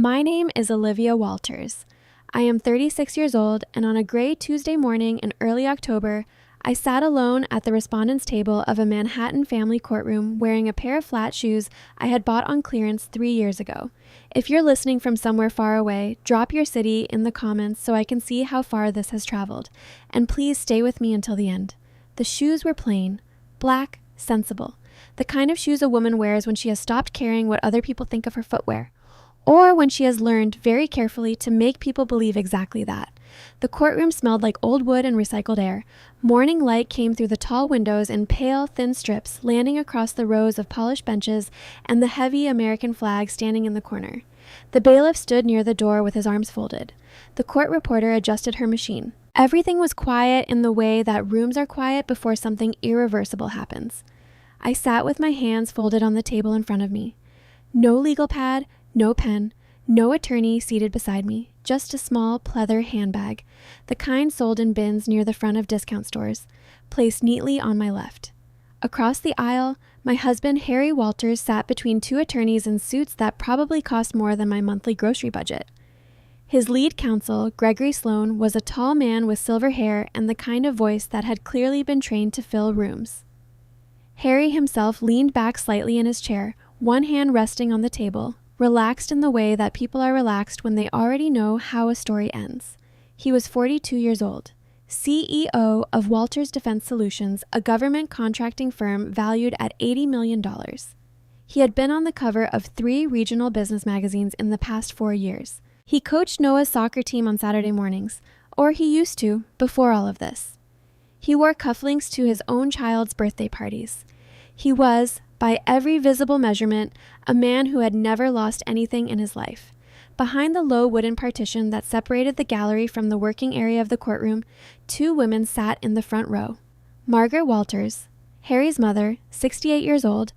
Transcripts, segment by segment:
My name is Olivia Walters. I am 36 years old, and on a gray Tuesday morning in early October, I sat alone at the respondent's table of a Manhattan family courtroom wearing a pair of flat shoes I had bought on clearance 3 years ago. If you're listening from somewhere far away, drop your city in the comments so I can see how far this has traveled. And please stay with me until the end. The shoes were plain, black, sensible. The kind of shoes a woman wears when she has stopped caring what other people think of her footwear, or when she has learned very carefully to make people believe exactly that. The courtroom smelled like old wood and recycled air. Morning light came through the tall windows in pale, thin strips, landing across the rows of polished benches and the heavy American flag standing in the corner. The bailiff stood near the door with his arms folded. The court reporter adjusted her machine. Everything was quiet in the way that rooms are quiet before something irreversible happens. I sat with my hands folded on the table in front of me. No legal pad, no pen, no attorney seated beside me, just a small pleather handbag, the kind sold in bins near the front of discount stores, placed neatly on my left. Across the aisle, my husband, Harry Walters, sat between two attorneys in suits that probably cost more than my monthly grocery budget. His lead counsel, Gregory Sloan, was a tall man with silver hair and the kind of voice that had clearly been trained to fill rooms. Harry himself leaned back slightly in his chair, one hand resting on the table, relaxed in the way that people are relaxed when they already know how a story ends. He was 42 years old, CEO of Walters Defense Solutions, a government contracting firm valued at $80 million. He had been on the cover of 3 regional business magazines in the past 4 years. He coached Noah's soccer team on Saturday mornings, or he used to, before all of this. He wore cufflinks to his own child's birthday parties. He was, by every visible measurement, a man who had never lost anything in his life. Behind the low wooden partition that separated the gallery from the working area of the courtroom, 2 women sat in the front row. Margaret Walters, Harry's mother, 68 years old,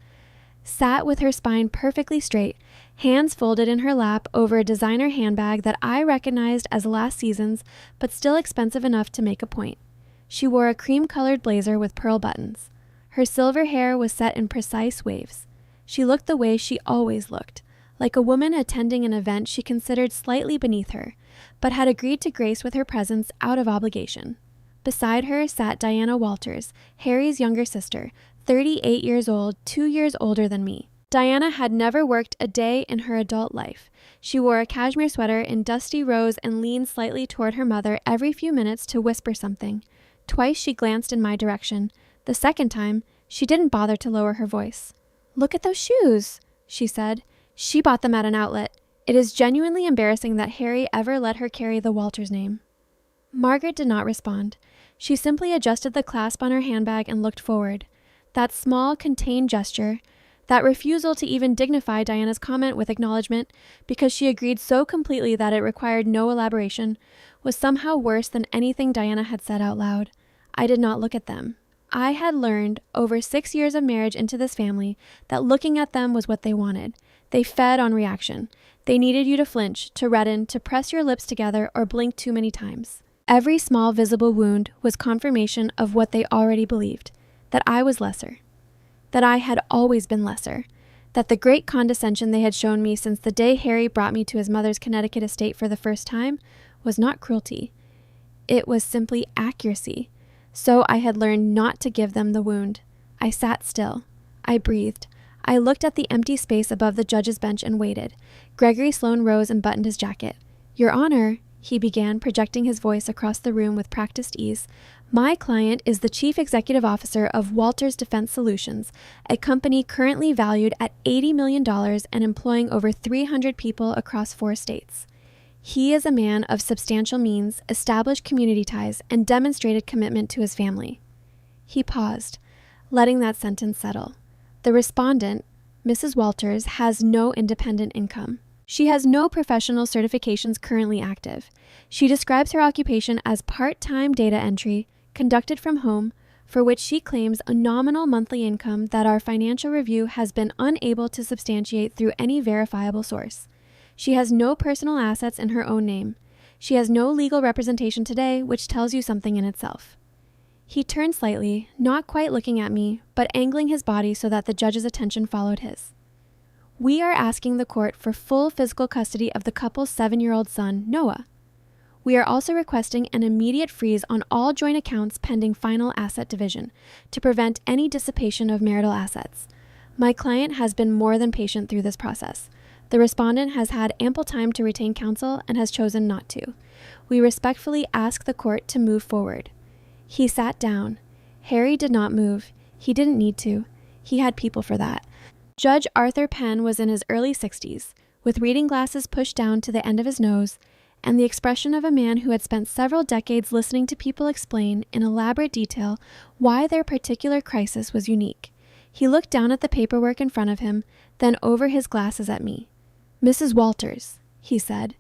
sat with her spine perfectly straight, hands folded in her lap over a designer handbag that I recognized as last season's, but still expensive enough to make a point. She wore a cream-colored blazer with pearl buttons. Her silver hair was set in precise waves. She looked the way she always looked, like a woman attending an event she considered slightly beneath her, but had agreed to grace with her presence out of obligation. Beside her sat Diana Walters, Harry's younger sister, 38 years old, 2 years older than me. Diana had never worked a day in her adult life. She wore a cashmere sweater in dusty rose and leaned slightly toward her mother every few minutes to whisper something. Twice she glanced in my direction. The second time, she didn't bother to lower her voice. "Look at those shoes," she said. She bought them at an outlet. It is genuinely embarrassing that Harry ever let her carry the Walters name. Margaret did not respond. She simply adjusted the clasp on her handbag and looked forward. That small, contained gesture, that refusal to even dignify Diana's comment with acknowledgement because she agreed so completely that it required no elaboration, was somehow worse than anything Diana had said out loud. I did not look at them. I had learned, over 6 years of marriage into this family, that looking at them was what they wanted. They fed on reaction. They needed you to flinch, to redden, to press your lips together, or blink too many times. Every small visible wound was confirmation of what they already believed, that I was lesser, that I had always been lesser, that the great condescension they had shown me since the day Harry brought me to his mother's Connecticut estate for the first time was not cruelty. It was simply accuracy. So I had learned not to give them the wound. I sat still. I breathed. I looked at the empty space above the judge's bench and waited. Gregory Sloan rose and buttoned his jacket. "Your Honor," he began, projecting his voice across the room with practiced ease, "my client is the Chief Executive Officer of Walters Defense Solutions, a company currently valued at $80 million and employing over 300 people across 4 states. He is a man of substantial means, established community ties, and demonstrated commitment to his family." He paused, letting that sentence settle. The respondent, Mrs. Walters, has no independent income. She has no professional certifications currently active. She describes her occupation as part-time data entry, conducted from home, for which she claims a nominal monthly income that our financial review has been unable to substantiate through any verifiable source. She has no personal assets in her own name. She has no legal representation today, which tells you something in itself. He turned slightly, not quite looking at me, but angling his body so that the judge's attention followed his. We are asking the court for full physical custody of the couple's 7-year-old son, Noah. We are also requesting an immediate freeze on all joint accounts pending final asset division to prevent any dissipation of marital assets. My client has been more than patient through this process. The respondent has had ample time to retain counsel and has chosen not to. We respectfully ask the court to move forward. He sat down. Harry did not move. He didn't need to. He had people for that. Judge Arthur Penn was in his early 60s, with reading glasses pushed down to the end of his nose, and the expression of a man who had spent several decades listening to people explain in elaborate detail why their particular crisis was unique. He looked down at the paperwork in front of him, then over his glasses at me. "Mrs. Walters," he said.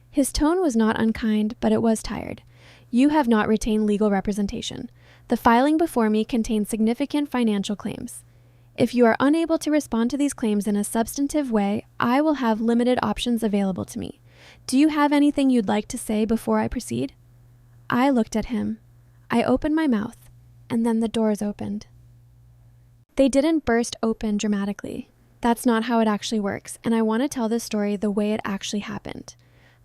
His tone was not unkind, but it was tired. "You have not retained legal representation. The filing before me contains significant financial claims. If you are unable to respond to these claims in a substantive way, I will have limited options available to me. Do you have anything you'd like to say before I proceed?" I looked at him. I opened my mouth, and then the doors opened. They didn't burst open dramatically. That's not how it actually works, and I want to tell this story the way it actually happened.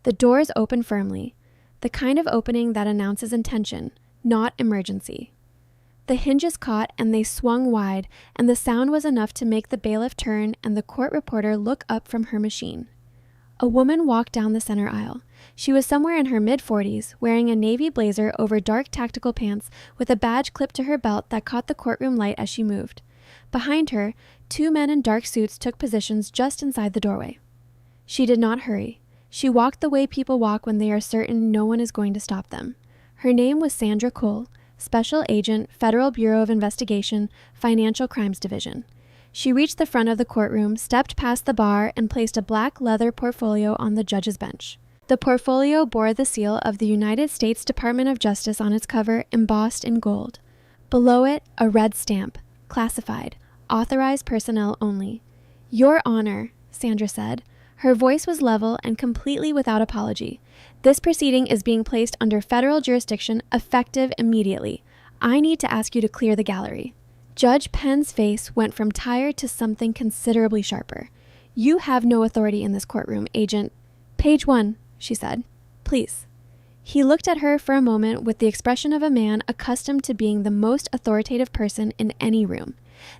The doors opened firmly, the kind of opening that announces intention, not emergency. The hinges caught and they swung wide, and the sound was enough to make the bailiff turn and the court reporter look up from her machine. A woman walked down the center aisle. She was somewhere in her mid-40s, wearing a navy blazer over dark tactical pants with a badge clipped to her belt that caught the courtroom light as she moved. Behind her, 2 men in dark suits took positions just inside the doorway. She did not hurry. She walked the way people walk when they are certain no one is going to stop them. Her name was Sandra Cole, Special Agent, Federal Bureau of Investigation, Financial Crimes Division. She reached the front of the courtroom, stepped past the bar, and placed a black leather portfolio on the judge's bench. The portfolio bore the seal of the United States Department of Justice on its cover, embossed in gold. Below it, a red stamp, classified, authorized personnel only. "Your Honor," Sandra said. Her voice was level and completely without apology. "This proceeding is being placed under federal jurisdiction effective immediately. I need to ask you to clear the gallery." Judge Penn's face went from tired to something considerably sharper. "You have no authority in this courtroom, Agent." "Page 1, she said. "Please." He looked at her for a moment with the expression of a man accustomed to being the most authoritative person in any room.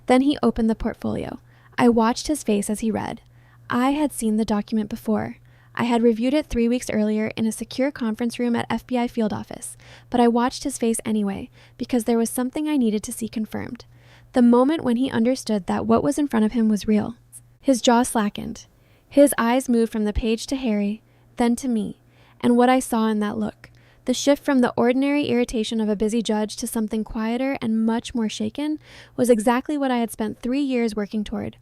Then he opened the portfolio. I watched his face as he read. I had seen the document before. I had reviewed it 3 weeks earlier in a secure conference room at FBI field office, but I watched his face anyway because there was something I needed to see confirmed. The moment when he understood that what was in front of him was real. His jaw slackened. His eyes moved from the page to Harry, then to me, and what I saw in that look, the shift from the ordinary irritation of a busy judge to something quieter and much more shaken, was exactly what I had spent 3 years working toward.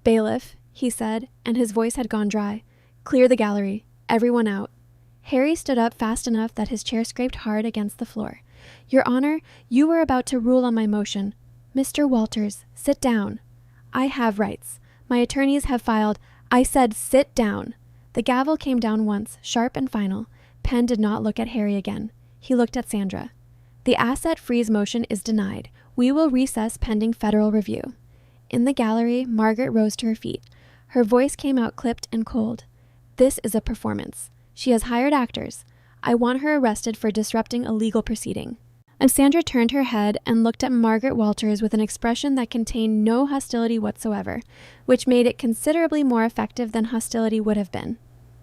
"Bailiff," he said, and his voice had gone dry. "Clear the gallery. Everyone out." Harry stood up fast enough that his chair scraped hard against the floor. "Your Honor, you were about to rule on my motion." "Mr. Walters, sit down." "I have rights. My attorneys have filed—" "I said sit down." The gavel came down once, sharp and final. Penn did not look at Harry again. He looked at Sandra. "The asset freeze motion is denied. We will recess pending federal review." In the gallery, Margaret rose to her feet. Her voice came out clipped and cold. "This is a performance. She has hired actors. I want her arrested for disrupting a legal proceeding." And Sandra turned her head and looked at Margaret Walters with an expression that contained no hostility whatsoever, which made it considerably more effective than hostility would have been.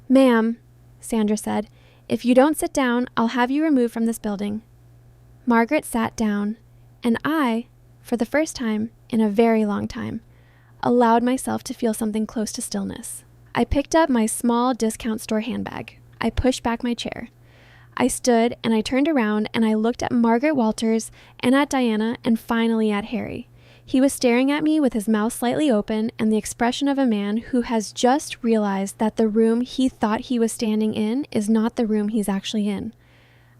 "Ma'am," Sandra said, "if you don't sit down, I'll have you removed from this building." Margaret sat down, and I, for the first time in a very long time, allowed myself to feel something close to stillness. I picked up my small discount store handbag. I pushed back my chair. I stood and I turned around and I looked at Margaret Walters and at Diana and finally at Harry. He was staring at me with his mouth slightly open and the expression of a man who has just realized that the room he thought he was standing in is not the room he's actually in.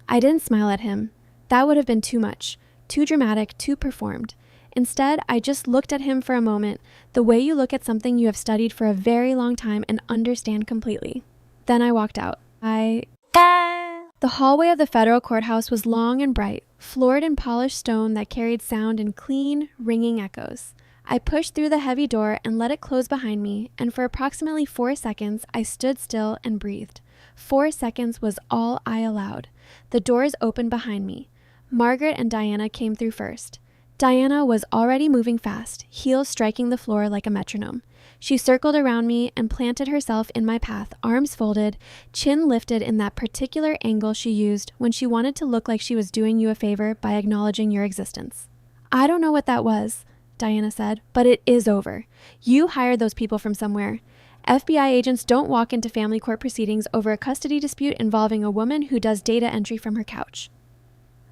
I didn't smile at him. That would have been too much, too dramatic, too performed. Instead, I just looked at him for a moment, the way you look at something you have studied for a very long time and understand completely. Then I walked out. The hallway of the federal courthouse was long and bright, floored in polished stone that carried sound in clean, ringing echoes. I pushed through the heavy door and let it close behind me, and for approximately 4 seconds, I stood still and breathed. 4 seconds was all I allowed. The doors opened behind me. Margaret and Diana came through first. Diana was already moving fast, heels striking the floor like a metronome. She circled around me and planted herself in my path, arms folded, chin lifted in that particular angle she used when she wanted to look like she was doing you a favor by acknowledging your existence. I don't know what that was, Diana said, but it is over. You hired those people from somewhere. FBI agents don't walk into family court proceedings over a custody dispute involving a woman who does data entry from her couch.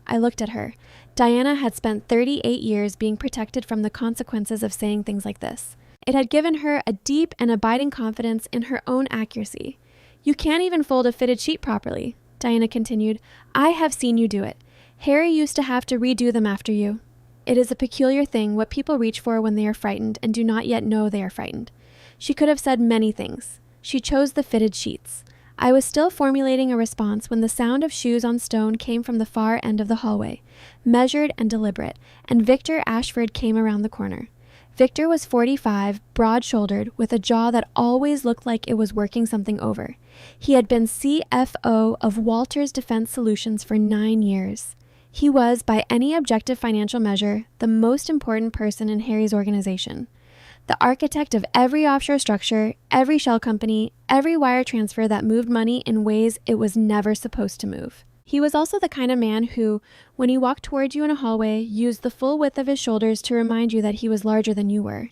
I looked at her. Diana had spent 38 years being protected from the consequences of saying things like this. It had given her a deep and abiding confidence in her own accuracy. You can't even fold a fitted sheet properly, Diana continued. I have seen you do it. Harry used to have to redo them after you. It is a peculiar thing what people reach for when they are frightened and do not yet know they are frightened. She could have said many things. She chose the fitted sheets. I was still formulating a response when the sound of shoes on stone came from the far end of the hallway, measured and deliberate, and Victor Ashford came around the corner. Victor was 45, broad-shouldered, with a jaw that always looked like it was working something over. He had been CFO of Walters Defense Solutions for 9 years. He was, by any objective financial measure, the most important person in Harry's organization. The architect of every offshore structure, every shell company, every wire transfer that moved money in ways it was never supposed to move. He was also the kind of man who, when he walked towards you in a hallway, used the full width of his shoulders to remind you that he was larger than you were.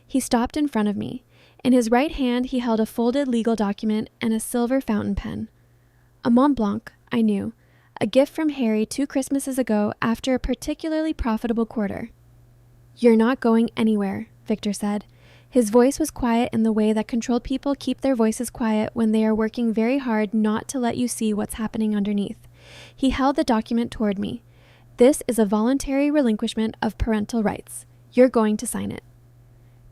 He stopped in front of me. In his right hand, he held a folded legal document and a silver fountain pen. A Mont Blanc, I knew. A gift from Harry 2 Christmases ago after a particularly profitable quarter. You're not going anywhere, Victor said. His voice was quiet in the way that controlled people keep their voices quiet when they are working very hard not to let you see what's happening underneath. He held the document toward me. This is a voluntary relinquishment of parental rights. You're going to sign it.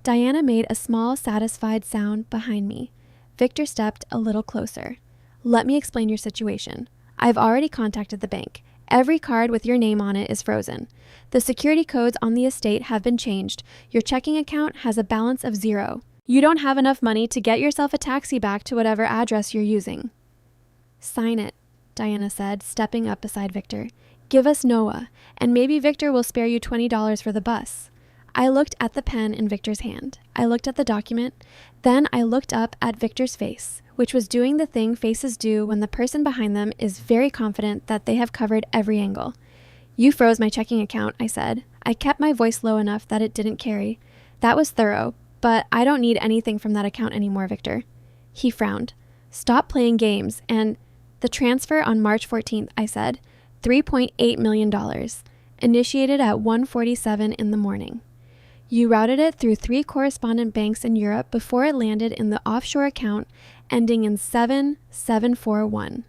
Diana made a small, satisfied sound behind me. Victor stepped a little closer. Let me explain your situation. I've already contacted the bank. Every card with your name on it is frozen. The security codes on the estate have been changed. Your checking account has a balance of 0. You don't have enough money to get yourself a taxi back to whatever address you're using. Sign it, Diana said, stepping up beside Victor. Give us Noah, and maybe Victor will spare you $20 for the bus. I looked at the pen in Victor's hand. I looked at the document. Then I looked up at Victor's face, which was doing the thing faces do when the person behind them is very confident that they have covered every angle. You froze my checking account, I said. I kept my voice low enough that it didn't carry. That was thorough, but I don't need anything from that account anymore, Victor. He frowned. Stop playing games, and the transfer on March 14th, I said. $3.8 million. Initiated at 1:47 in the morning. You routed it through 3 correspondent banks in Europe before it landed in the offshore account ending in 7741.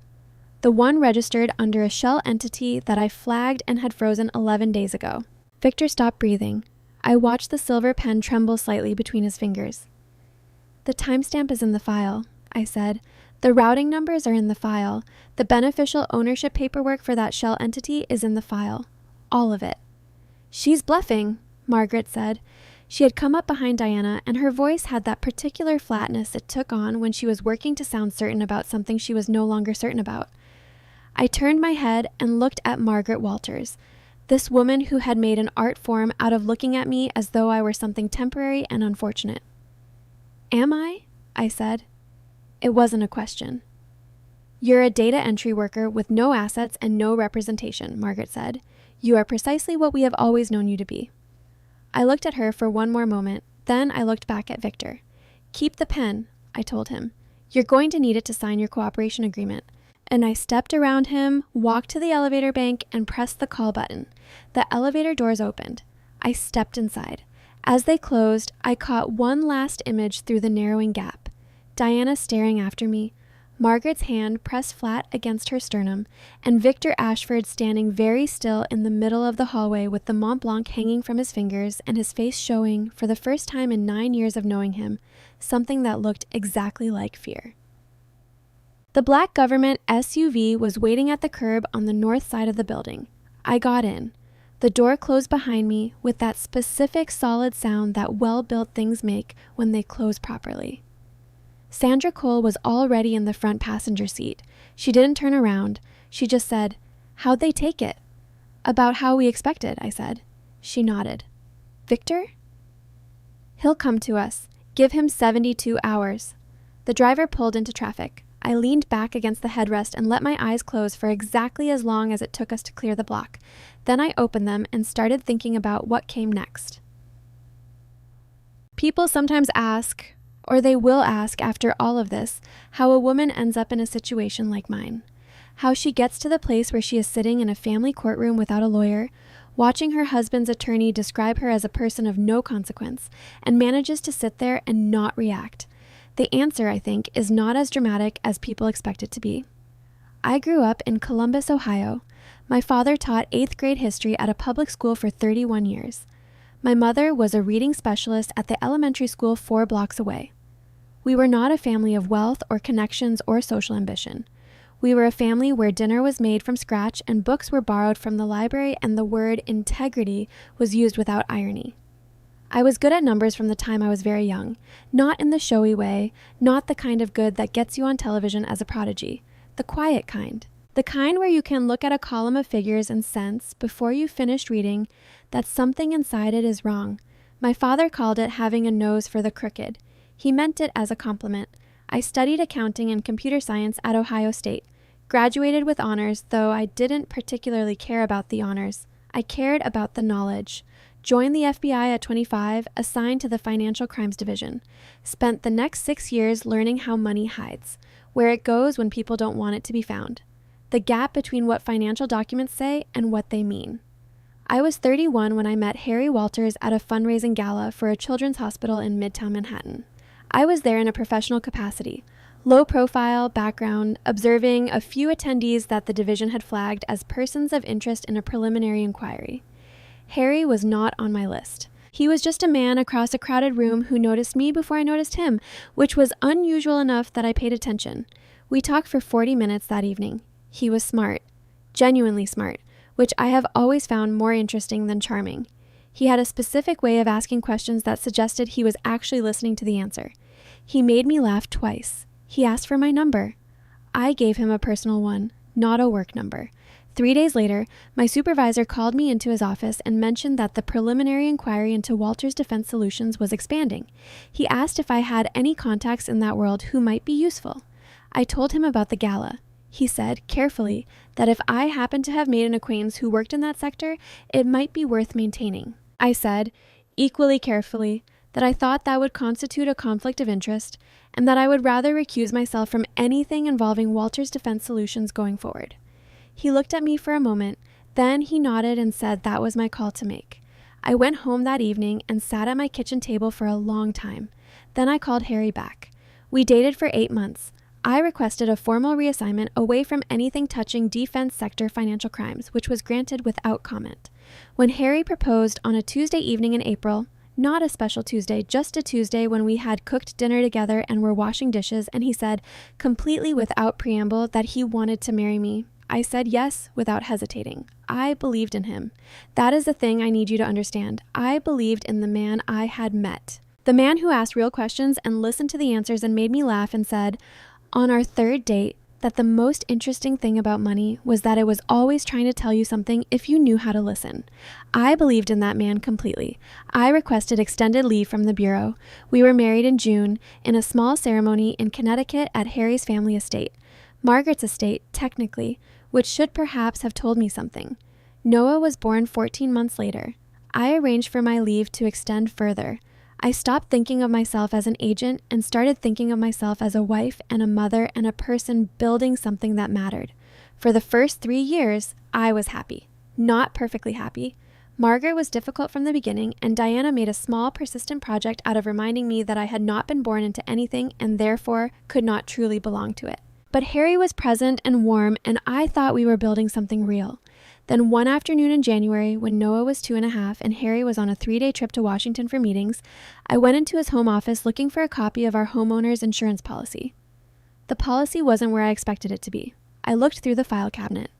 The one registered under a shell entity that I flagged and had frozen 11 days ago. Victor stopped breathing. I watched the silver pen tremble slightly between his fingers. The timestamp is in the file, I said. The routing numbers are in the file. The beneficial ownership paperwork for that shell entity is in the file. All of it. She's bluffing, Margaret said. She had come up behind Diana, and her voice had that particular flatness it took on when she was working to sound certain about something she was no longer certain about. I turned my head and looked at Margaret Walters, this woman who had made an art form out of looking at me as though I were something temporary and unfortunate. Am I? I said. It wasn't a question. You're a data entry worker with no assets and no representation, Margaret said. You are precisely what we have always known you to be. I looked at her for one more moment, then I looked back at Victor. Keep the pen, I told him. You're going to need it to sign your cooperation agreement. And I stepped around him, walked to the elevator bank, and pressed the call button. The elevator doors opened. I stepped inside. As they closed, I caught one last image through the narrowing gap. Diana staring after me, Margaret's hand pressed flat against her sternum, and Victor Ashford standing very still in the middle of the hallway with the Mont Blanc hanging from his fingers and his face showing, for the first time in 9 years of knowing him, something that looked exactly like fear. The black government SUV was waiting at the curb on the north side of the building. I got in. The door closed behind me with that specific solid sound that well-built things make when they close properly. Sandra Cole was already in the front passenger seat. She didn't turn around. She just said, "How'd they take it?" "About how we expected," I said. She nodded. "Victor?" "He'll come to us. Give him 72 hours. The driver pulled into traffic. I leaned back against the headrest and let my eyes close for exactly as long as it took us to clear the block. Then I opened them and started thinking about what came next. People sometimes ask, or they will ask after all of this, how a woman ends up in a situation like mine. How she gets to the place where she is sitting in a family courtroom without a lawyer, watching her husband's attorney describe her as a person of no consequence, and manages to sit there and not react. The answer, I think, is not as dramatic as people expect it to be. I grew up in Columbus, Ohio. My father taught 8th grade history at a public school for 31 years. My mother was a reading specialist at the elementary school 4 blocks away. We were not a family of wealth or connections or social ambition. We were a family where dinner was made from scratch and books were borrowed from the library, and the word integrity was used without irony. I was good at numbers from the time I was very young, not in the showy way, not the kind of good that gets you on television as a prodigy, the quiet kind. The kind where you can look at a column of figures and sense, before you finished reading, that something inside it is wrong. My father called it having a nose for the crooked. He meant it as a compliment. I studied accounting and computer science at Ohio State, graduated with honors, though I didn't particularly care about the honors. I cared about the knowledge. Joined the FBI at 25, assigned to the Financial Crimes Division. Spent the next 6 years learning how money hides, where it goes when people don't want it to be found. The gap between what financial documents say and what they mean. I was 31 when I met Harry Walters at a fundraising gala for a children's hospital in Midtown Manhattan. I was there in a professional capacity, low profile background, observing a few attendees that the division had flagged as persons of interest in a preliminary inquiry. Harry was not on my list. He was just a man across a crowded room who noticed me before I noticed him, which was unusual enough that I paid attention. We talked for 40 minutes that evening. He was smart, genuinely smart, which I have always found more interesting than charming. He had a specific way of asking questions that suggested he was actually listening to the answer. He made me laugh twice. He asked for my number. I gave him a personal one, not a work number. 3 days later, my supervisor called me into his office and mentioned that the preliminary inquiry into Walters Defense Solutions was expanding. He asked if I had any contacts in that world who might be useful. I told him about the gala. He said, carefully, that if I happened to have made an acquaintance who worked in that sector, it might be worth maintaining. I said, equally carefully, that I thought that would constitute a conflict of interest, and that I would rather recuse myself from anything involving Walters Defense Solutions going forward. He looked at me for a moment, then he nodded and said that was my call to make. I went home that evening and sat at my kitchen table for a long time. Then I called Harry back. We dated for 8 months. I requested a formal reassignment away from anything touching defense sector financial crimes, which was granted without comment. When Harry proposed on a Tuesday evening in April, not a special Tuesday, just a Tuesday when we had cooked dinner together and were washing dishes, and he said, completely without preamble, that he wanted to marry me, I said yes without hesitating. I believed in him. That is the thing I need you to understand. I believed in the man I had met. The man who asked real questions and listened to the answers and made me laugh and said, on our 3rd date, that the most interesting thing about money was that it was always trying to tell you something if you knew how to listen. I believed in that man completely. I requested extended leave from the Bureau. We were married in June in a small ceremony in Connecticut at Harry's family estate. Margaret's estate, technically, which should perhaps have told me something. Noah was born 14 months later. I arranged for my leave to extend further. I stopped thinking of myself as an agent and started thinking of myself as a wife and a mother and a person building something that mattered. For the first 3 years, I was happy. Not perfectly happy. Margaret was difficult from the beginning, and Diana made a small, persistent project out of reminding me that I had not been born into anything and therefore could not truly belong to it. But Harry was present and warm, and I thought we were building something real. Then one afternoon in January, when Noah was 2.5 and Harry was on a 3-day trip to Washington for meetings, I went into his home office looking for a copy of our homeowner's insurance policy. The policy wasn't where I expected it to be. I looked through the file cabinet.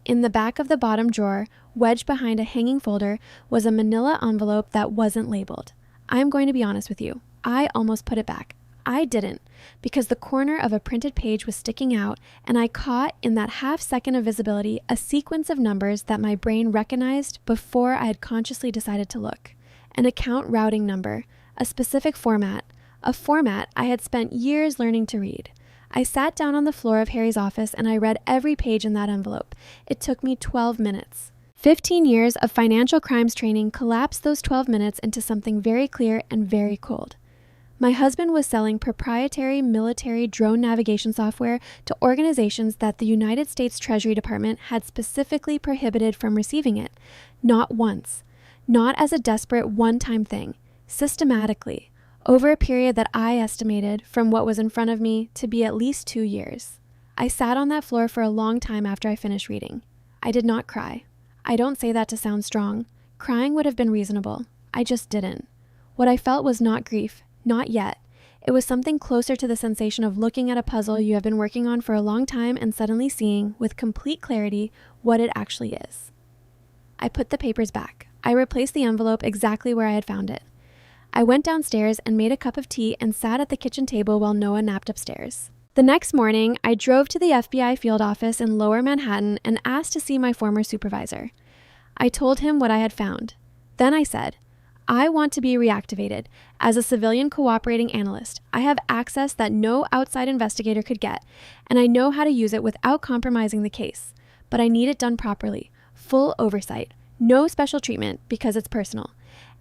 in the back of the bottom drawer, wedged behind a hanging folder, was a manila envelope that wasn't labeled. I'm going to be honest with you. I almost put it back. I didn't, because the corner of a printed page was sticking out, and I caught, in that half second of visibility, a sequence of numbers that my brain recognized before I had consciously decided to look. An account routing number, a specific format, a format I had spent years learning to read. I sat down on the floor of Harry's office and I read every page in that envelope. It took me 12 minutes. 15 years of financial crimes training collapsed those 12 minutes into something very clear and very cold. My husband was selling proprietary military drone navigation software to organizations that the United States Treasury Department had specifically prohibited from receiving it. Not once. Not as a desperate one-time thing. Systematically. Over a period that I estimated, from what was in front of me, to be at least 2 years. I sat on that floor for a long time after I finished reading. I did not cry. I don't say that to sound strong. Crying would have been reasonable. I just didn't. What I felt was not grief. Not yet. It was something closer to the sensation of looking at a puzzle you have been working on for a long time and suddenly seeing, with complete clarity, what it actually is. I put the papers back. I replaced the envelope exactly where I had found it. I went downstairs and made a cup of tea and sat at the kitchen table while Noah napped upstairs. The next morning, I drove to the FBI field office in Lower Manhattan and asked to see my former supervisor. I told him what I had found. Then I said, I want to be reactivated. As a civilian cooperating analyst, I have access that no outside investigator could get, and I know how to use it without compromising the case. But I need it done properly. Full oversight. No special treatment because it's personal.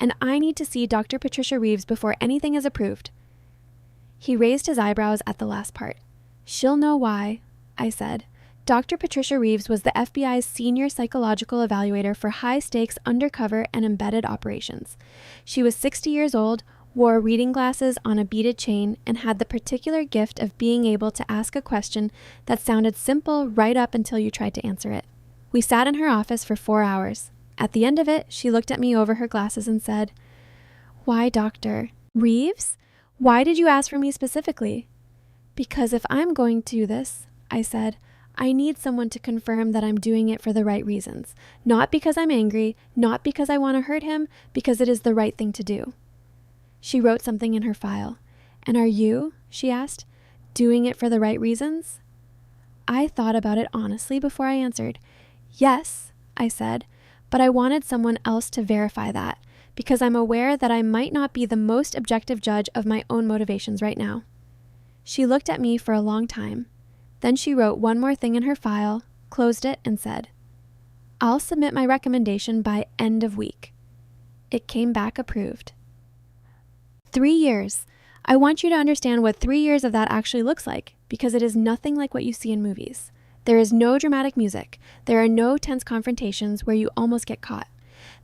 And I need to see Dr. Patricia Reeves before anything is approved. He raised his eyebrows at the last part. She'll know why, I said. Dr. Patricia Reeves was the FBI's senior psychological evaluator for high-stakes undercover and embedded operations. She was 60 years old, wore reading glasses on a beaded chain, and had the particular gift of being able to ask a question that sounded simple right up until you tried to answer it. We sat in her office for 4 hours. At the end of it, she looked at me over her glasses and said, Why, Dr. Reeves? Why did you ask for me specifically? Because if I'm going to do this, I said, I need someone to confirm that I'm doing it for the right reasons. Not because I'm angry, not because I want to hurt him, because it is the right thing to do. She wrote something in her file. And are you, she asked, doing it for the right reasons? I thought about it honestly before I answered. Yes, I said. But I wanted someone else to verify that, because I'm aware that I might not be the most objective judge of my own motivations right now. She looked at me for a long time. Then she wrote one more thing in her file, closed it, and said, I'll submit my recommendation by end of week. It came back approved. 3 years. I want you to understand what 3 years of that actually looks like, because it is nothing like what you see in movies. There is no dramatic music. There are no tense confrontations where you almost get caught.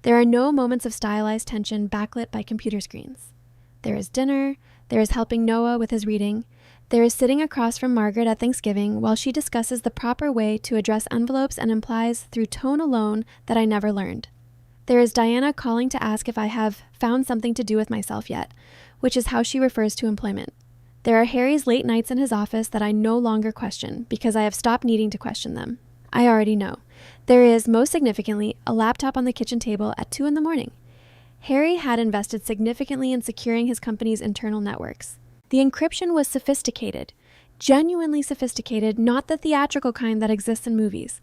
There are no moments of stylized tension backlit by computer screens. There is dinner. There is helping Noah with his reading. There is sitting across from Margaret at Thanksgiving while she discusses the proper way to address envelopes and implies through tone alone that I never learned. There is Diana calling to ask if I have found something to do with myself yet, which is how she refers to employment. There are Harry's late nights in his office that I no longer question because I have stopped needing to question them. I already know. There is, most significantly, a laptop on the kitchen table at 2 a.m. Harry had invested significantly in securing his company's internal networks. The encryption was sophisticated, genuinely sophisticated, not the theatrical kind that exists in movies.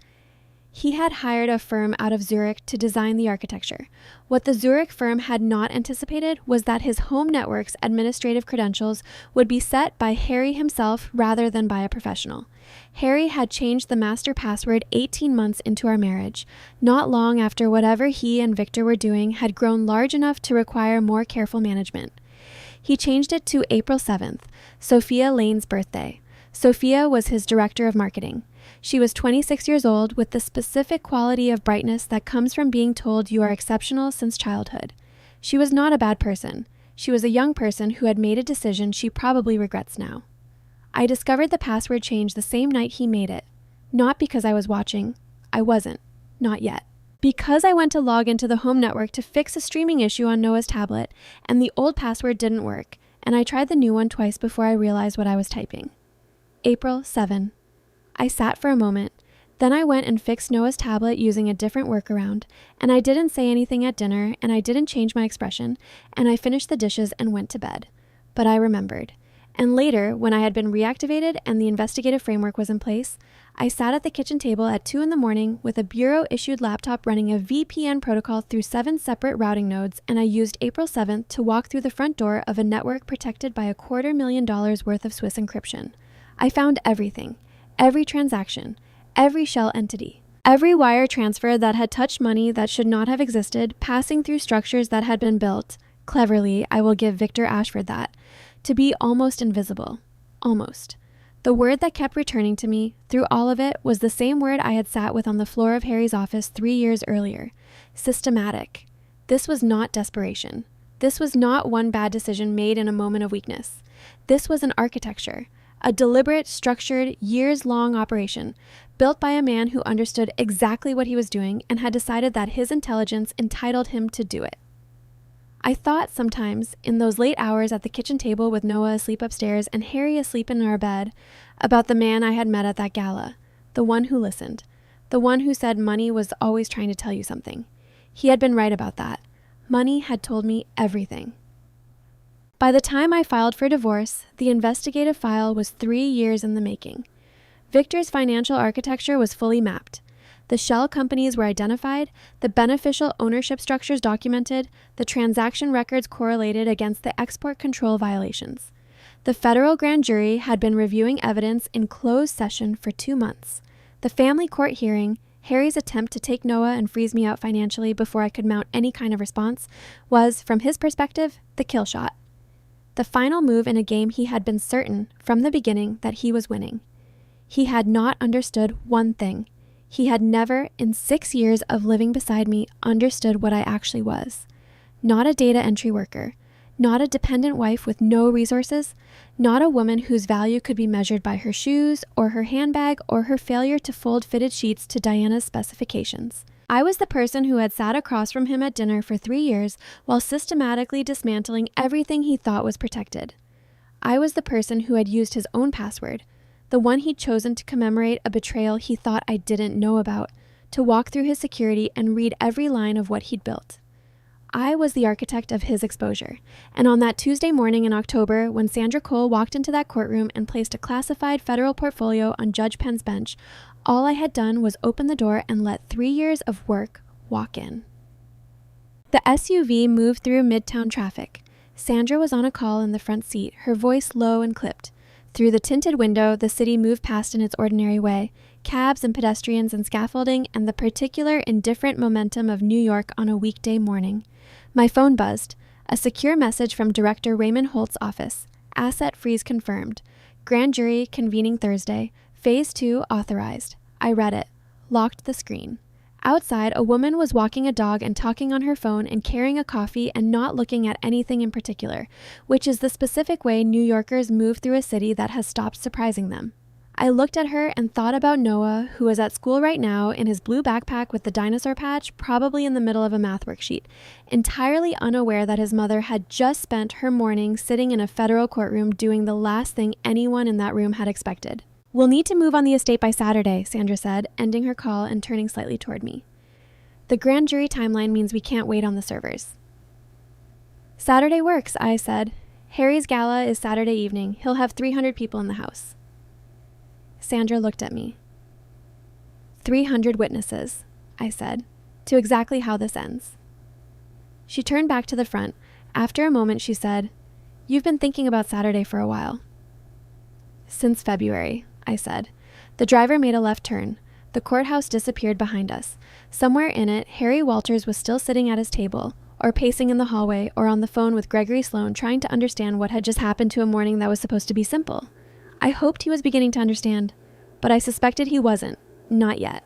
He had hired a firm out of Zurich to design the architecture. What the Zurich firm had not anticipated was that his home network's administrative credentials would be set by Harry himself rather than by a professional. Harry had changed the master password 18 months into our marriage, not long after whatever he and Victor were doing had grown large enough to require more careful management. He changed it to April 7th, Sophia Lane's birthday. Sophia was his director of marketing. She was 26 years old with the specific quality of brightness that comes from being told you are exceptional since childhood. She was not a bad person. She was a young person who had made a decision she probably regrets now. I discovered the password change the same night he made it. Not because I was watching. I wasn't. Not yet. Because I went to log into the home network to fix a streaming issue on Noah's tablet, and the old password didn't work, and I tried the new one twice before I realized what I was typing. April 7. I sat for a moment, Then I went and fixed Noah's tablet using a different workaround, and I didn't say anything at dinner, and I didn't change my expression, and I finished the dishes and went to bed. But I remembered. And later, when I had been reactivated and the investigative framework was in place, I sat at the kitchen table at 2 a.m. with a bureau-issued laptop running a VPN protocol through 7 separate routing nodes, and I used April 7th to walk through the front door of a network protected by $250,000 worth of Swiss encryption. I found everything, every transaction, every shell entity, every wire transfer that had touched money that should not have existed, passing through structures that had been built, cleverly, I will give Victor Ashford that, to be almost invisible. Almost. The word that kept returning to me, through all of it, was the same word I had sat with on the floor of Harry's office 3 years earlier. Systematic. This was not desperation. This was not one bad decision made in a moment of weakness. This was an architecture. A deliberate, structured, years-long operation, built by a man who understood exactly what he was doing and had decided that his intelligence entitled him to do it. I thought sometimes, in those late hours at the kitchen table with Noah asleep upstairs and Harry asleep in our bed, about the man I had met at that gala, the one who listened, the one who said money was always trying to tell you something. He had been right about that. Money had told me everything. By the time I filed for divorce, the investigative file was 3 years in the making. Victor's financial architecture was fully mapped. The shell companies were identified, the beneficial ownership structures documented, the transaction records correlated against the export control violations. The federal grand jury had been reviewing evidence in closed session for 2 months. The family court hearing, Harry's attempt to take Noah and freeze me out financially before I could mount any kind of response, was, from his perspective, the kill shot. The final move in a game he had been certain, from the beginning, that he was winning. He had not understood one thing. He had never, in 6 years of living beside me, understood what I actually was. Not a data entry worker, not a dependent wife with no resources, not a woman whose value could be measured by her shoes or her handbag or her failure to fold fitted sheets to Diana's specifications. I was the person who had sat across from him at dinner for 3 years while systematically dismantling everything he thought was protected. I was the person who had used his own password, the one he'd chosen to commemorate a betrayal he thought I didn't know about, to walk through his security and read every line of what he'd built. I was the architect of his exposure, and on that Tuesday morning in October, when Sandra Cole walked into that courtroom and placed a classified federal portfolio on Judge Penn's bench, all I had done was open the door and let 3 years of work walk in. The SUV moved through midtown traffic. Sandra was on a call in the front seat, her voice low and clipped. Through the tinted window, the city moved past in its ordinary way, cabs and pedestrians and scaffolding and the particular indifferent momentum of New York on a weekday morning. My phone buzzed. A secure message from Director Raymond Holt's office. Asset freeze confirmed. Grand jury convening Thursday. Phase 2 authorized. I read it. Locked the screen. Outside, a woman was walking a dog and talking on her phone and carrying a coffee and not looking at anything in particular, which is the specific way New Yorkers move through a city that has stopped surprising them. I looked at her and thought about Noah, who was at school right now in his blue backpack with the dinosaur patch, probably in the middle of a math worksheet, entirely unaware that his mother had just spent her morning sitting in a federal courtroom doing the last thing anyone in that room had expected. "We'll need to move on the estate by Saturday," Sandra said, ending her call and turning slightly toward me. "The grand jury timeline means we can't wait on the servers." "Saturday works," I said. "Harry's gala is Saturday evening. He'll have 300 people in the house." Sandra looked at me. 300 witnesses, I said, to exactly how this ends. She turned back to the front. After a moment, she said, "You've been thinking about Saturday for a while." "Since February," I said. The driver made a left turn. The courthouse disappeared behind us. Somewhere in it, Harry Walters was still sitting at his table, or pacing in the hallway, or on the phone with Gregory Sloan trying to understand what had just happened to a morning that was supposed to be simple. I hoped he was beginning to understand, but I suspected he wasn't. Not yet.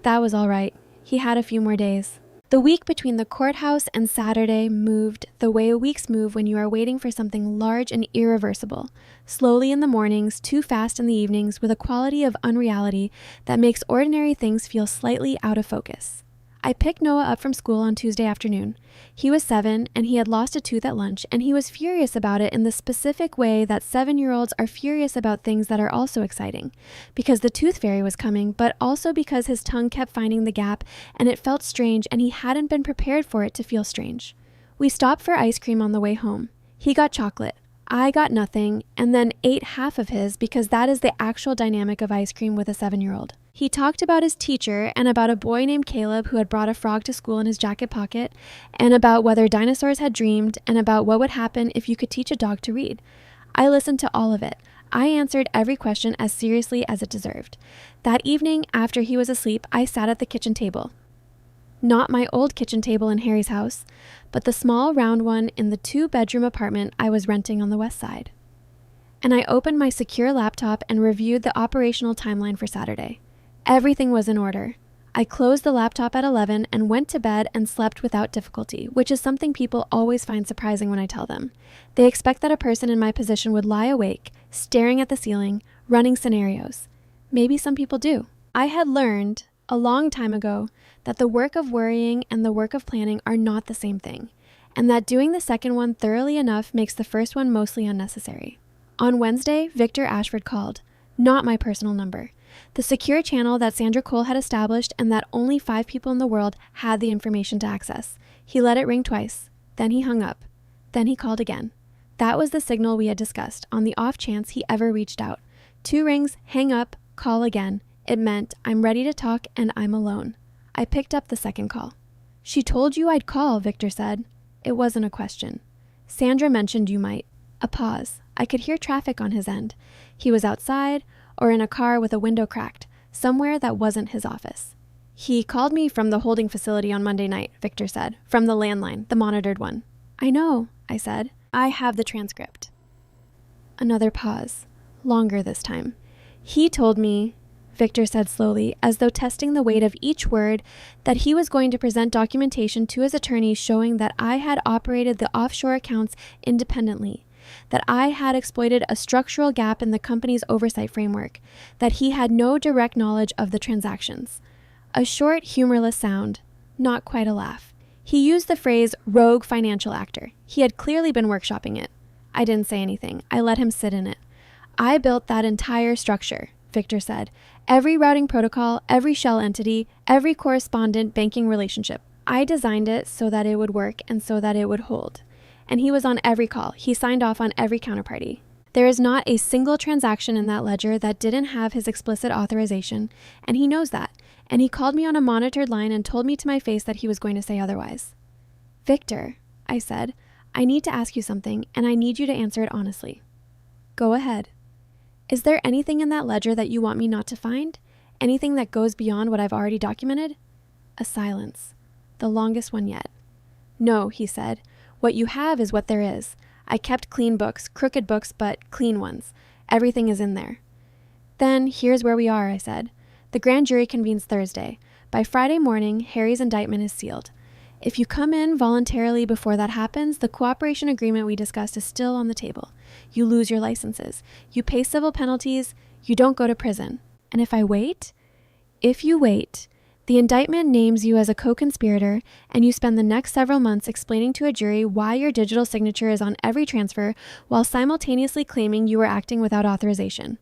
That was all right. He had a few more days. The week between the courthouse and Saturday moved the way weeks move when you are waiting for something large and irreversible, slowly in the mornings, too fast in the evenings, with a quality of unreality that makes ordinary things feel slightly out of focus. I picked Noah up from school on Tuesday afternoon. He was 7 and he had lost a tooth at lunch, and he was furious about it in the specific way that 7-year-olds are furious about things that are also exciting. Because the tooth fairy was coming, but also because his tongue kept finding the gap and it felt strange and he hadn't been prepared for it to feel strange. We stopped for ice cream on the way home. He got chocolate. I got nothing, and then ate half of his because that is the actual dynamic of ice cream with a 7-year-old. He talked about his teacher and about a boy named Caleb who had brought a frog to school in his jacket pocket, and about whether dinosaurs had dreamed, and about what would happen if you could teach a dog to read. I listened to all of it. I answered every question as seriously as it deserved. That evening, after he was asleep, I sat at the kitchen table. Not my old kitchen table in Harry's house, but the small round one in the 2-bedroom apartment I was renting on the west side. And I opened my secure laptop and reviewed the operational timeline for Saturday. Everything was in order. I closed the laptop at 11 and went to bed and slept without difficulty, which is something people always find surprising when I tell them. They expect that a person in my position would lie awake, staring at the ceiling, running scenarios. Maybe some people do. I had learned a long time ago that the work of worrying and the work of planning are not the same thing, and that doing the second one thoroughly enough makes the first one mostly unnecessary. On Wednesday, Victor Ashford called. Not my personal number. The secure channel that Sandra Cole had established and that only 5 people in the world had the information to access. He let it ring twice. Then he hung up. Then he called again. That was the signal we had discussed, on the off chance he ever reached out. 2 rings, hang up, call again. It meant, I'm ready to talk and I'm alone. I picked up the second call. She told you I'd call, Victor said. It wasn't a question. Sandra mentioned you might. A pause. I could hear traffic on his end. He was outside or in a car with a window cracked, somewhere that wasn't his office. He called me from the holding facility on Monday night, Victor said, from the landline, the monitored one. I know, I said. I have the transcript. Another pause. Longer this time. He told me, Victor said slowly, as though testing the weight of each word, that he was going to present documentation to his attorney showing that I had operated the offshore accounts independently, that I had exploited a structural gap in the company's oversight framework, that he had no direct knowledge of the transactions. A short, humorless sound, not quite a laugh. He used the phrase rogue financial actor. He had clearly been workshopping it. I didn't say anything. I let him sit in it. I built that entire structure, Victor said. Every routing protocol, every shell entity, every correspondent banking relationship. I designed it so that it would work and so that it would hold. And he was on every call. He signed off on every counterparty. There is not a single transaction in that ledger that didn't have his explicit authorization, and he knows that. And he called me on a monitored line and told me to my face that he was going to say otherwise. Victor, I said, I need to ask you something, and I need you to answer it honestly. Go ahead. Is there anything in that ledger that you want me not to find? Anything that goes beyond what I've already documented? A silence. The longest one yet. No, he said. What you have is what there is. I kept clean books, crooked books, but clean ones. Everything is in there. Then, here's where we are, I said. The grand jury convenes Thursday. By Friday morning, Harry's indictment is sealed. If you come in voluntarily before that happens, the cooperation agreement we discussed is still on the table. You lose your licenses. You pay civil penalties. You don't go to prison. And if I wait? If you wait, the indictment names you as a co-conspirator, and you spend the next several months explaining to a jury why your digital signature is on every transfer while simultaneously claiming you were acting without authorization.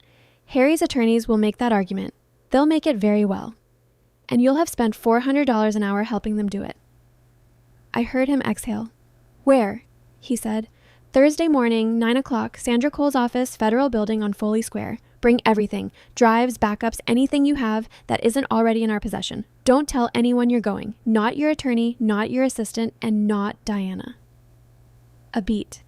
Harry's attorneys will make that argument. They'll make it very well. And you'll have spent $400 an hour helping them do it. I heard him exhale. Where? He said. Thursday morning, 9 o'clock, Sandra Cole's office, Federal Building on Foley Square. Bring everything. Drives, backups, anything you have that isn't already in our possession. Don't tell anyone you're going. Not your attorney, not your assistant, and not Diana. A beat.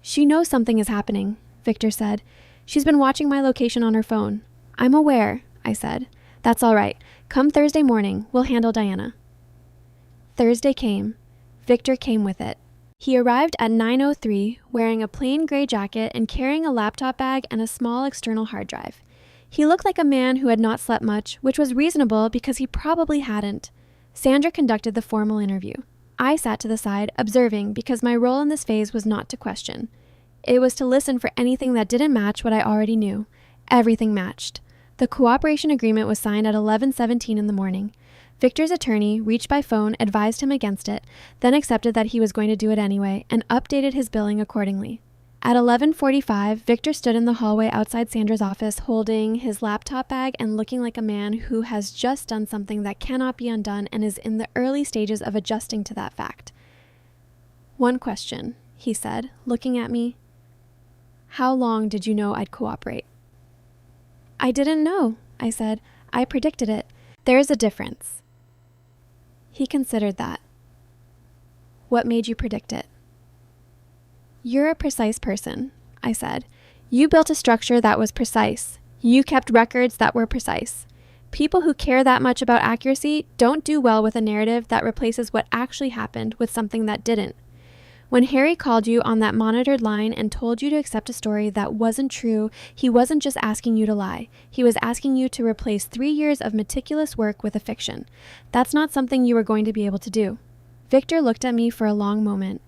She knows something is happening, Victor said. She's been watching my location on her phone. I'm aware, I said. That's all right. Come Thursday morning. We'll handle Diana. Thursday came. Victor came with it. He arrived at 9:03, wearing a plain gray jacket and carrying a laptop bag and a small external hard drive. He looked like a man who had not slept much, which was reasonable because he probably hadn't. Sandra conducted the formal interview. I sat to the side, observing, because my role in this phase was not to question. It was to listen for anything that didn't match what I already knew. Everything matched. The cooperation agreement was signed at 11:17 in the morning. Victor's attorney reached by phone, advised him against it, then accepted that he was going to do it anyway, and updated his billing accordingly. At 11:45, Victor stood in the hallway outside Sandra's office, holding his laptop bag and looking like a man who has just done something that cannot be undone and is in the early stages of adjusting to that fact. "One question," he said, looking at me. "How long did you know I'd cooperate?" "I didn't know," I said. "I predicted it. There's a difference." He considered that. "What made you predict it?" "You're a precise person," I said. "You built a structure that was precise. You kept records that were precise. People who care that much about accuracy don't do well with a narrative that replaces what actually happened with something that didn't. When Harry called you on that monitored line and told you to accept a story that wasn't true, he wasn't just asking you to lie. He was asking you to replace 3 years of meticulous work with a fiction. That's not something you were going to be able to do." Victor looked at me for a long moment.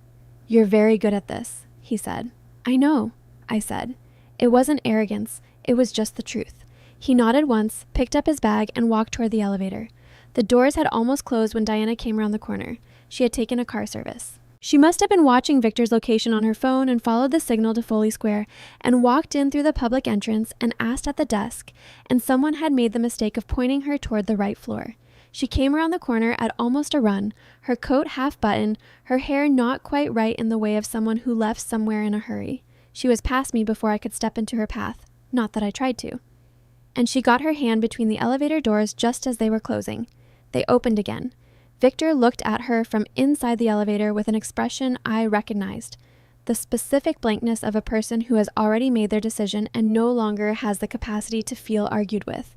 "You're very good at this," he said. "I know," I said. It wasn't arrogance. It was just the truth. He nodded once, picked up his bag, and walked toward the elevator. The doors had almost closed when Diana came around the corner. She had taken a car service. She must have been watching Victor's location on her phone and followed the signal to Foley Square and walked in through the public entrance and asked at the desk, and someone had made the mistake of pointing her toward the right floor. She came around the corner at almost a run, her coat half buttoned, her hair not quite right in the way of someone who left somewhere in a hurry. She was past me before I could step into her path, not that I tried to. And she got her hand between the elevator doors just as they were closing. They opened again. Victor looked at her from inside the elevator with an expression I recognized, the specific blankness of a person who has already made their decision and no longer has the capacity to feel argued with.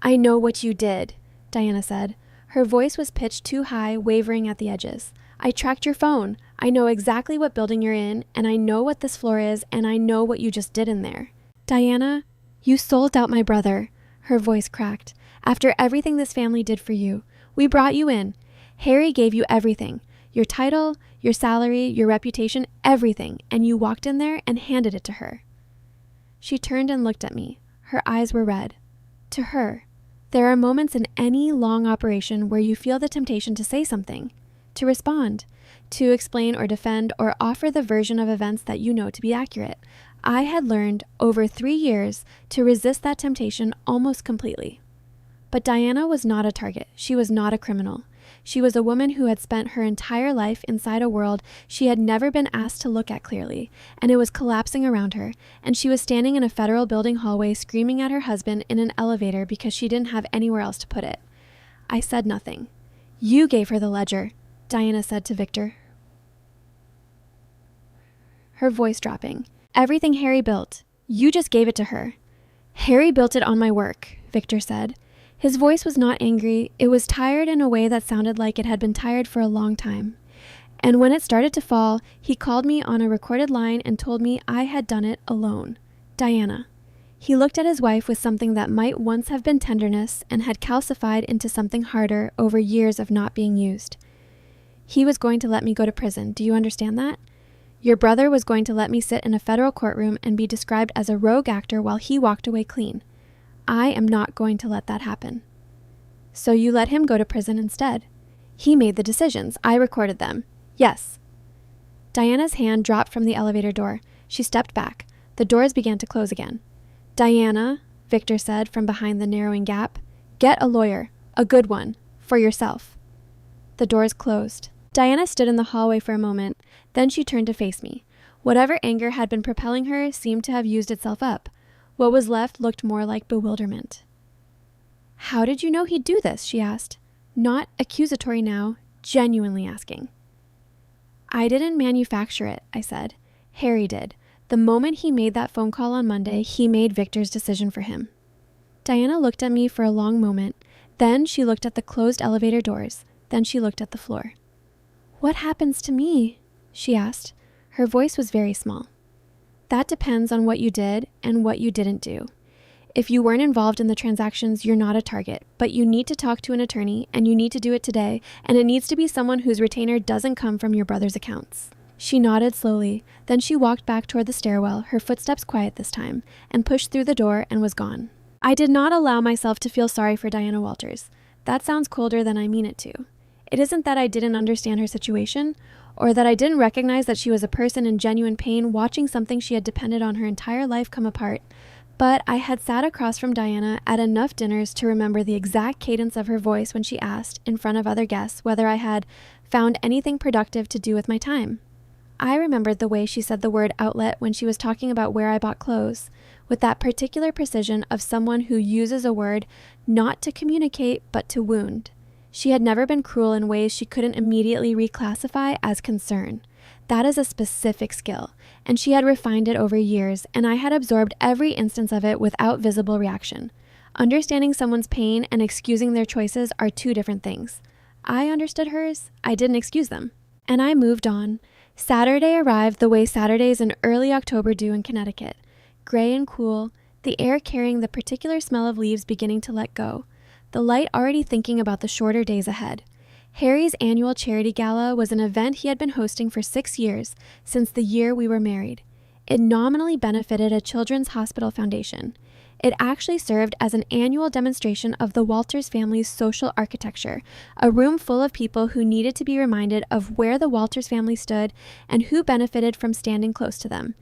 "I know what you did," Diana said. Her voice was pitched too high, wavering at the edges. "I tracked your phone. I know exactly what building you're in, and I know what this floor is, and I know what you just did in there." "Diana, you sold out my brother," her voice cracked. "After everything this family did for you. We brought you in. Harry gave you everything, your title, your salary, your reputation, everything, and you walked in there and handed it to her." She turned and looked at me. Her eyes were red. To her. There are moments in any long operation where you feel the temptation to say something, to respond, to explain or defend or offer the version of events that you know to be accurate. I had learned over 3 years to resist that temptation almost completely. But Diana was not a target. She was not a criminal. She was a woman who had spent her entire life inside a world she had never been asked to look at clearly, and it was collapsing around her, and she was standing in a federal building hallway screaming at her husband in an elevator because she didn't have anywhere else to put it. I said nothing. "You gave her the ledger," Diana said to Victor, her voice dropping. "Everything Harry built. You just gave it to her." "Harry built it on my work," Victor said. His voice was not angry. It was tired in a way that sounded like it had been tired for a long time. And when it started to fall, he called me on a recorded line and told me I had done it alone. Diana. He looked at his wife with something that might once have been tenderness and had calcified into something harder over years of not being used. He was going to let me go to prison. Do you understand that? Your brother was going to let me sit in a federal courtroom and be described as a rogue actor while he walked away clean. I am not going to let that happen. So you let him go to prison instead. He made the decisions. I recorded them. Yes. Diana's hand dropped from the elevator door. She stepped back. The doors began to close again. "Diana," Victor said from behind the narrowing gap, "get a lawyer. A good one. For yourself." The doors closed. Diana stood in the hallway for a moment. Then she turned to face me. Whatever anger had been propelling her seemed to have used itself up. What was left looked more like bewilderment. "How did you know he'd do this?" she asked. Not accusatory now, genuinely asking. "I didn't manufacture it," I said. "Harry did. The moment he made that phone call on Monday, he made Victor's decision for him." Diana looked at me for a long moment. Then she looked at the closed elevator doors. Then she looked at the floor. "What happens to me?" she asked. Her voice was very small. "That depends on what you did and what you didn't do. If you weren't involved in the transactions, you're not a target, but you need to talk to an attorney, and you need to do it today, and it needs to be someone whose retainer doesn't come from your brother's accounts." She nodded slowly. Then she walked back toward the stairwell, her footsteps quiet this time, and pushed through the door and was gone. I did not allow myself to feel sorry for Diana Walters. that sounds colder than I mean it to. It isn't that I didn't understand her situation, or that I didn't recognize that she was a person in genuine pain watching something she had depended on her entire life come apart. But I had sat across from Diana at enough dinners to remember the exact cadence of her voice when she asked, in front of other guests, whether I had found anything productive to do with my time. I remembered the way she said the word outlet when she was talking about where I bought clothes, with that particular precision of someone who uses a word not to communicate but to wound. She had never been cruel in ways she couldn't immediately reclassify as concern. That is a specific skill, and she had refined it over years, and I had absorbed every instance of it without visible reaction. Understanding someone's pain and excusing their choices are two different things. I understood hers, I didn't excuse them. And I moved on. Saturday arrived the way Saturdays in early October do in Connecticut. Gray and cool, the air carrying the particular smell of leaves beginning to let go, the light already thinking about the shorter days ahead. Harry's annual charity gala was an event he had been hosting for 6 years, since the year we were married. It nominally benefited a children's hospital foundation. It actually served as an annual demonstration of the Walters family's social architecture, a room full of people who needed to be reminded of where the Walters family stood and who benefited from standing close to them.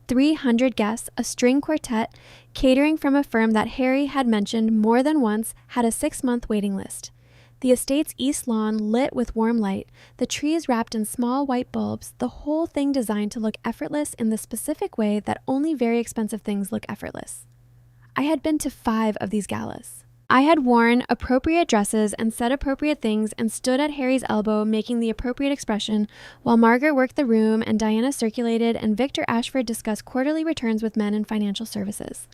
300 guests, a string quartet, catering from a firm that Harry had mentioned more than once, had a 6-month waiting list. The estate's east lawn lit with warm light, the trees wrapped in small white bulbs, the whole thing designed to look effortless in the specific way that only very expensive things look effortless. I had been to 5 of these galas. I had worn appropriate dresses and said appropriate things and stood at Harry's elbow making the appropriate expression while Margaret worked the room and Diana circulated and Victor Ashford discussed quarterly returns with men in financial services.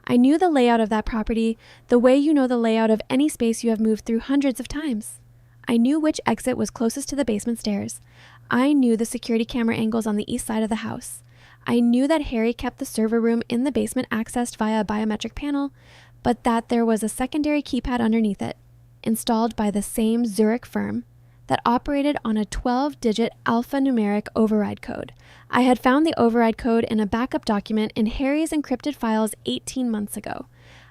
I knew the layout of that property the way you know the layout of any space you have moved through hundreds of times. I knew which exit was closest to the basement stairs. I knew the security camera angles on the east side of the house. I knew that Harry kept the server room in the basement accessed via a biometric panel, but that there was a secondary keypad underneath it, installed by the same Zurich firm, that operated on a 12-digit alphanumeric override code. I had found the override code in a backup document in Harry's encrypted files 18 months ago.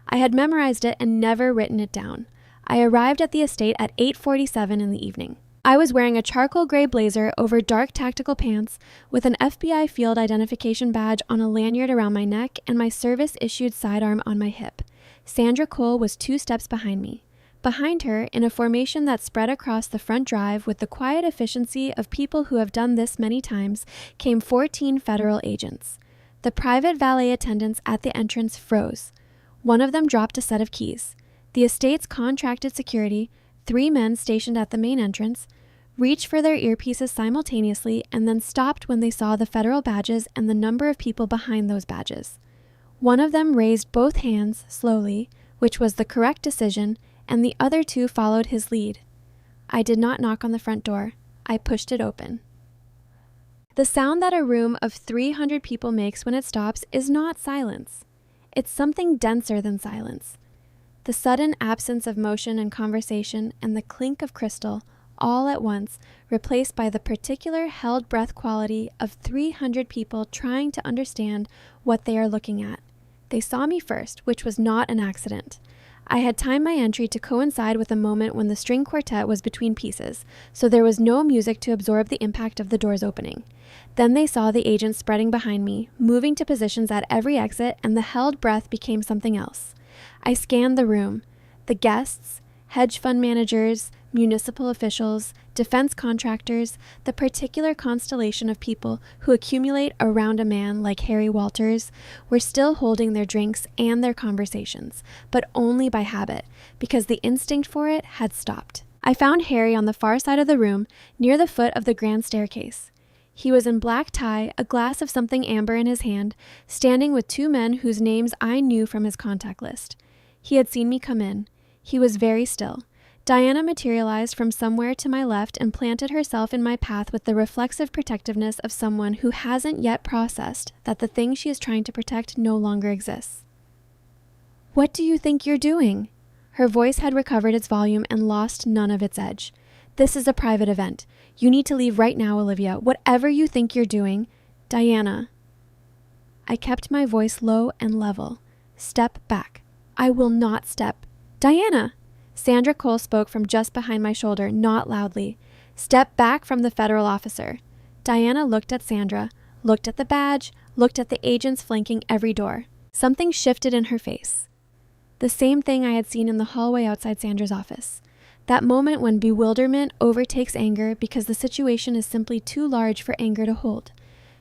I had memorized it and never written it down. I arrived at the estate at 8:47 in the evening. I was wearing a charcoal gray blazer over dark tactical pants with an FBI field identification badge on a lanyard around my neck and my service-issued sidearm on my hip. Sandra Cole was 2 steps behind me. Behind her, in a formation that spread across the front drive with the quiet efficiency of people who have done this many times, came 14 federal agents. The private valet attendants at the entrance froze. One of them dropped a set of keys. The estate's contracted security, 3 men stationed at the main entrance, reached for their earpieces simultaneously and then stopped when they saw the federal badges and the number of people behind those badges. One of them raised both hands slowly, which was the correct decision, and the other 2 followed his lead. I did not knock on the front door. I pushed it open. The sound that a room of 300 people makes when it stops is not silence. It's something denser than silence. The sudden absence of motion and conversation and the clink of crystal, all at once, replaced by the particular held breath quality of 300 people trying to understand what they are looking at. They saw me first, which was not an accident. I had timed my entry to coincide with the moment when the string quartet was between pieces, so there was no music to absorb the impact of the doors opening. Then they saw the agents spreading behind me, moving to positions at every exit, and the held breath became something else. I scanned the room. The guests, hedge fund managers, municipal officials, defense contractors, the particular constellation of people who accumulate around a man like Harry Walters, were still holding their drinks and their conversations, but only by habit, because the instinct for it had stopped. I found Harry on the far side of the room, near the foot of the grand staircase. He was in black tie, a glass of something amber in his hand, standing with 2 men whose names I knew from his contact list. He had seen me come in. He was very still. Diana materialized from somewhere to my left and planted herself in my path with the reflexive protectiveness of someone who hasn't yet processed that the thing she is trying to protect no longer exists. "What do you think you're doing?" Her voice had recovered its volume and lost none of its edge. "This is a private event. You need to leave right now, Olivia. Whatever you think you're doing." "Diana." I kept my voice low and level. "Step back." "I will not step." "Diana." Sandra Cole spoke from just behind my shoulder, not loudly. "Step back from the federal officer." Diana looked at Sandra, looked at the badge, looked at the agents flanking every door. Something shifted in her face. The same thing I had seen in the hallway outside Sandra's office. That moment when bewilderment overtakes anger because the situation is simply too large for anger to hold.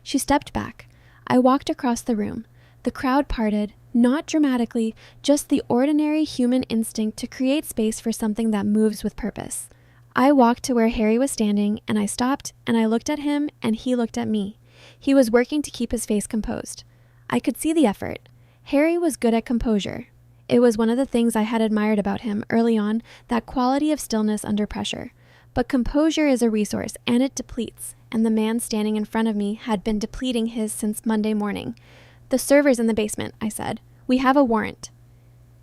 She stepped back. I walked across the room. The crowd parted, not dramatically, just the ordinary human instinct to create space for something that moves with purpose. I walked to where Harry was standing, and I stopped, and I looked at him, and he looked at me. He was working to keep his face composed. I could see the effort. Harry was good at composure. It was one of the things I had admired about him early on, that quality of stillness under pressure. But composure is a resource, and it depletes, and the man standing in front of me had been depleting his since Monday morning. "The server's in the basement," I said. "We have a warrant."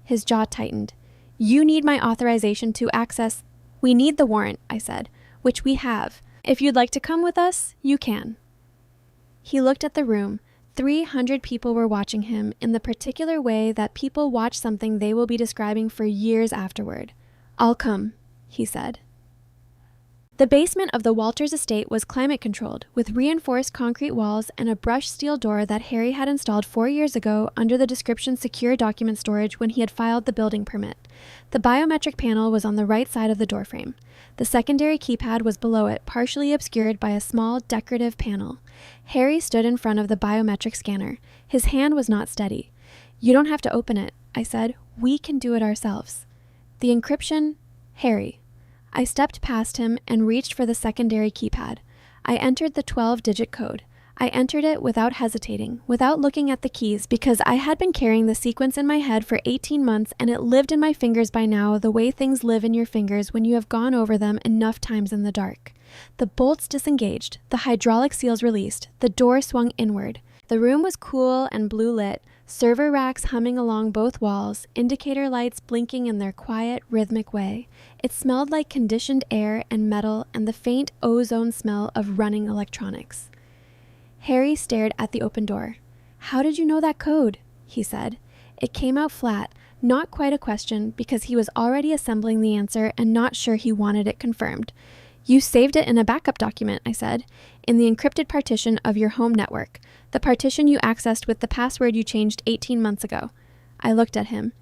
His jaw tightened. "You need my authorization to access—" "We need the warrant," I said, "which we have. If you'd like to come with us, you can." He looked at the room. 300 people were watching him in the particular way that people watch something they will be describing for years afterward. "I'll come," he said. The basement of the Walters estate was climate-controlled, with reinforced concrete walls and a brushed steel door that Harry had installed 4 years ago under the description secure document storage when he had filed the building permit. The biometric panel was on the right side of the doorframe. The secondary keypad was below it, partially obscured by a small, decorative panel. Harry stood in front of the biometric scanner. His hand was not steady. "You don't have to open it," I said. "We can do it ourselves." The encryption, Harry. I stepped past him and reached for the secondary keypad. I entered the 12-digit code. I entered it without hesitating, without looking at the keys, because I had been carrying the sequence in my head for 18 months and it lived in my fingers by now the way things live in your fingers when you have gone over them enough times in the dark. The bolts disengaged, the hydraulic seals released, the door swung inward. The room was cool and blue lit, server racks humming along both walls, indicator lights blinking in their quiet, rhythmic way. It smelled like conditioned air and metal and the faint ozone smell of running electronics. Harry stared at the open door. "How did you know that code?" he said. It came out flat, not quite a question, because he was already assembling the answer and not sure he wanted it confirmed. "You saved it in a backup document," I said, "in the encrypted partition of your home network, the partition you accessed with the password you changed 18 months ago." I looked at him.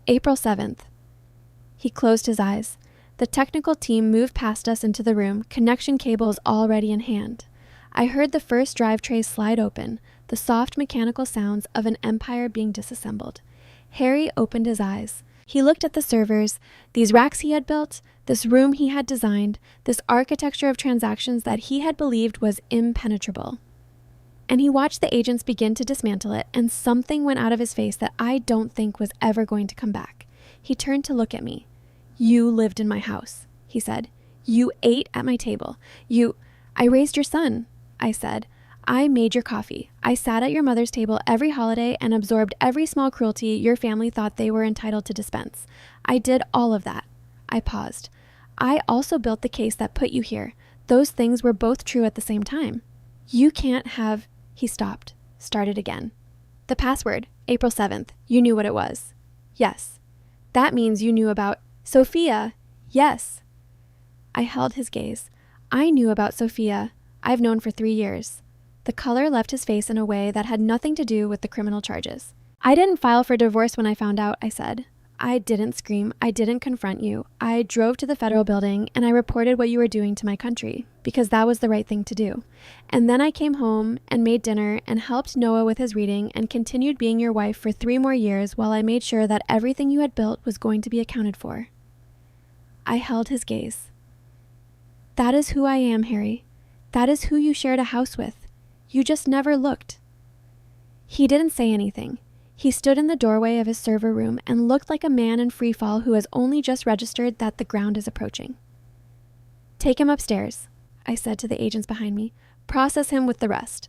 "April 7th. He closed his eyes. The technical team moved past us into the room, connection cables already in hand. I heard the first drive trays slide open, the soft mechanical sounds of an empire being disassembled. Harry opened his eyes. He looked at the servers, these racks he had built, this room he had designed, this architecture of transactions that he had believed was impenetrable. And he watched the agents begin to dismantle it, and something went out of his face that I don't think was ever going to come back. He turned to look at me. "You lived in my house," he said. "You ate at my table. I raised your son," I said. "I made your coffee. I sat at your mother's table every holiday and absorbed every small cruelty your family thought they were entitled to dispense. I did all of that." I paused. "I also built the case that put you here. Those things were both true at the same time. You can't have—" He stopped, started again. "The password, April 7th. You knew what it was." "Yes." "That means you knew about Sophia." "Yes." I held his gaze. "I knew about Sophia. I've known for 3 years." The color left his face in a way that had nothing to do with the criminal charges. "I didn't file for divorce when I found out," I said. "I didn't scream. I didn't confront you. I drove to the federal building and I reported what you were doing to my country, because that was the right thing to do. And then I came home and made dinner and helped Noah with his reading and continued being your wife for 3 more years while I made sure that everything you had built was going to be accounted for." I held his gaze. "That is who I am, Harry. That is who you shared a house with. You just never looked." He didn't say anything. He stood in the doorway of his server room and looked like a man in free fall who has only just registered that the ground is approaching. "Take him upstairs," I said to the agents behind me. "Process him with the rest."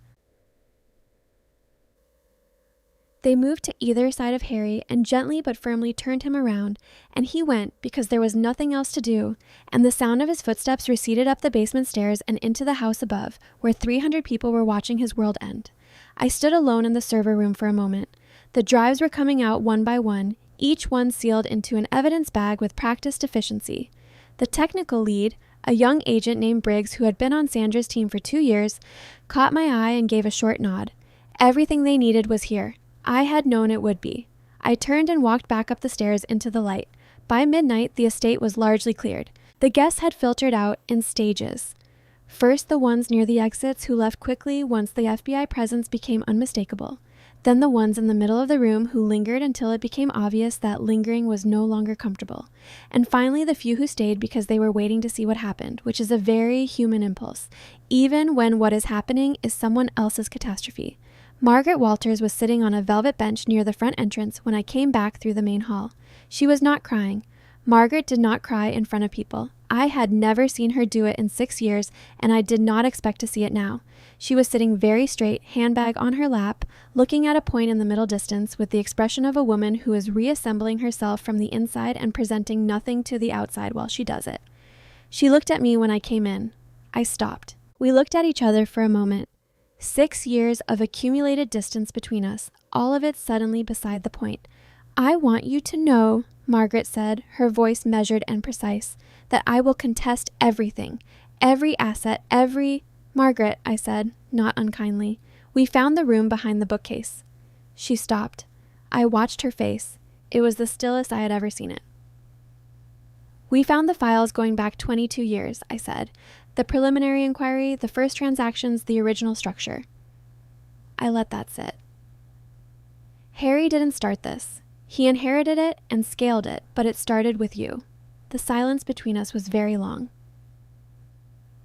They moved to either side of Harry and gently but firmly turned him around, and he went because there was nothing else to do, and the sound of his footsteps receded up the basement stairs and into the house above, where 300 people were watching his world end. I stood alone in the server room for a moment. The drives were coming out one by one, each one sealed into an evidence bag with practiced efficiency. The technical lead, a young agent named Briggs who had been on Sandra's team for 2 years, caught my eye and gave a short nod. Everything they needed was here. I had known it would be. I turned and walked back up the stairs into the light. By midnight, the estate was largely cleared. The guests had filtered out in stages. First, the ones near the exits who left quickly once the FBI presence became unmistakable. Then the ones in the middle of the room who lingered until it became obvious that lingering was no longer comfortable. And finally, the few who stayed because they were waiting to see what happened, which is a very human impulse, even when what is happening is someone else's catastrophe. Margaret Walters was sitting on a velvet bench near the front entrance when I came back through the main hall. She was not crying. Margaret did not cry in front of people. I had never seen her do it in 6 years, and I did not expect to see it now. She was sitting very straight, handbag on her lap, looking at a point in the middle distance with the expression of a woman who is reassembling herself from the inside and presenting nothing to the outside while she does it. She looked at me when I came in. I stopped. We looked at each other for a moment. 6 years of accumulated distance between us, all of it suddenly beside the point. I want you to know, Margaret said, her voice measured and precise, that I will contest everything, every asset, Margaret, I said, not unkindly. We found the room behind the bookcase. She stopped. I watched her face. It was the stillest I had ever seen it. We found the files going back 22 years, I said. The preliminary inquiry, the first transactions, the original structure. I let that sit. Harry didn't start this. He inherited it and scaled it, but it started with you. The silence between us was very long.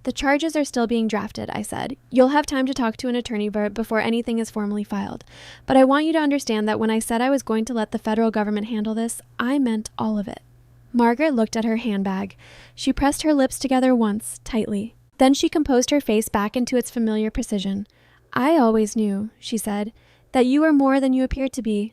The charges are still being drafted, I said. You'll have time to talk to an attorney before anything is formally filed. But I want you to understand that when I said I was going to let the federal government handle this, I meant all of it. Margaret looked at her handbag. She pressed her lips together once, tightly. Then she composed her face back into its familiar precision. I always knew, she said, that you were more than you appeared to be.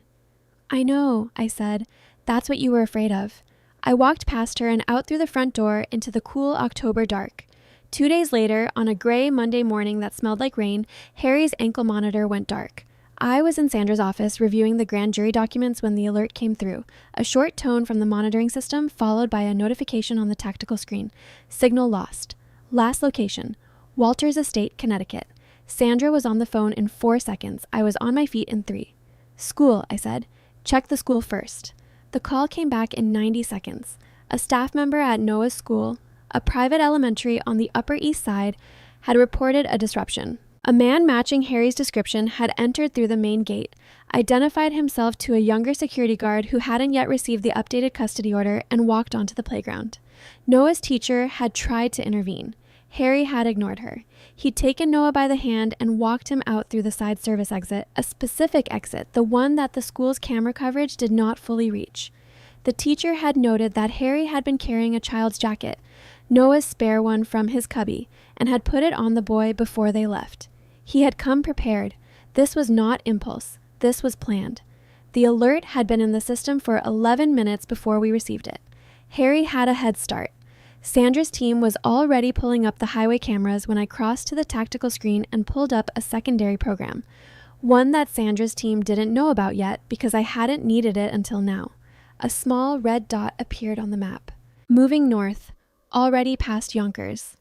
I know, I said. That's what you were afraid of. I walked past her and out through the front door into the cool October dark. 2 days later, on a gray Monday morning that smelled like rain, Harry's ankle monitor went dark. I was in Sandra's office reviewing the grand jury documents when the alert came through. A short tone from the monitoring system followed by a notification on the tactical screen. Signal lost. Last location, Walters Estate, Connecticut. Sandra was on the phone in 4 seconds. I was on my feet in 3. School, I said. Check the school first. The call came back in 90 seconds. A staff member at Noah's school, a private elementary on the Upper East Side, had reported a disruption. A man matching Harry's description had entered through the main gate, identified himself to a younger security guard who hadn't yet received the updated custody order, and walked onto the playground. Noah's teacher had tried to intervene. Harry had ignored her. He'd taken Noah by the hand and walked him out through the side service exit, a specific exit, the one that the school's camera coverage did not fully reach. The teacher had noted that Harry had been carrying a child's jacket, Noah's spare one from his cubby, and had put it on the boy before they left. He had come prepared. This was not impulse. This was planned. The alert had been in the system for 11 minutes before we received it. Harry had a head start. Sandra's team was already pulling up the highway cameras when I crossed to the tactical screen and pulled up a secondary program, one that Sandra's team didn't know about yet because I hadn't needed it until now. A small red dot appeared on the map. Moving north, already past Yonkers.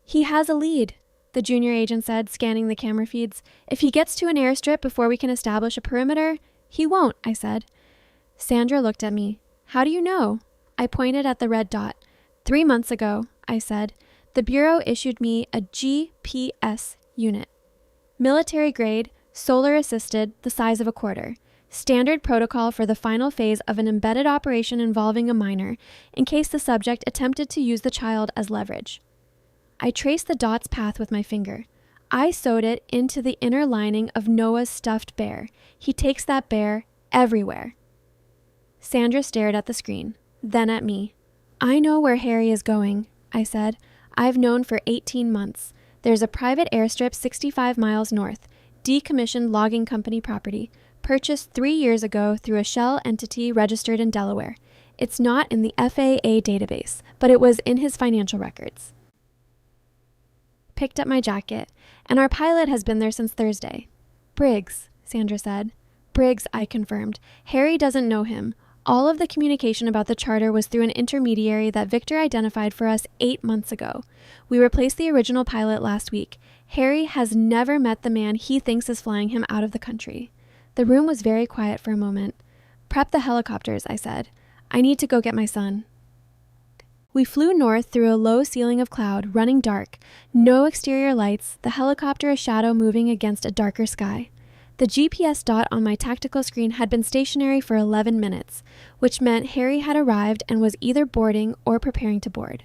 He has a lead, the junior agent said, scanning the camera feeds. If he gets to an airstrip before we can establish a perimeter, he won't, I said. Sandra looked at me. How do you know? I pointed at the red dot. 3 months ago, I said, the Bureau issued me a GPS unit. Military grade, solar assisted, the size of a quarter. Standard protocol for the final phase of an embedded operation involving a minor, in case the subject attempted to use the child as leverage. I traced the dot's path with my finger. I sewed it into the inner lining of Noah's stuffed bear. He takes that bear everywhere. Sandra stared at the screen, then at me. I know where Harry is going, I said. I've known for 18 months. There's a private airstrip 65 miles north, decommissioned logging company property, purchased 3 years ago through a shell entity registered in Delaware. It's not in the FAA database, but it was in his financial records. Picked up my jacket, and our pilot has been there since Thursday. Briggs, Sandra said. Briggs, I confirmed. Harry doesn't know him. All of the communication about the charter was through an intermediary that Victor identified for us 8 months ago. We replaced the original pilot last week. Harry has never met the man he thinks is flying him out of the country. The room was very quiet for a moment. "Prep the helicopters," I said. "I need to go get my son." We flew north through a low ceiling of cloud, running dark. No exterior lights, the helicopter a shadow moving against a darker sky. The GPS dot on my tactical screen had been stationary for 11 minutes, which meant Harry had arrived and was either boarding or preparing to board.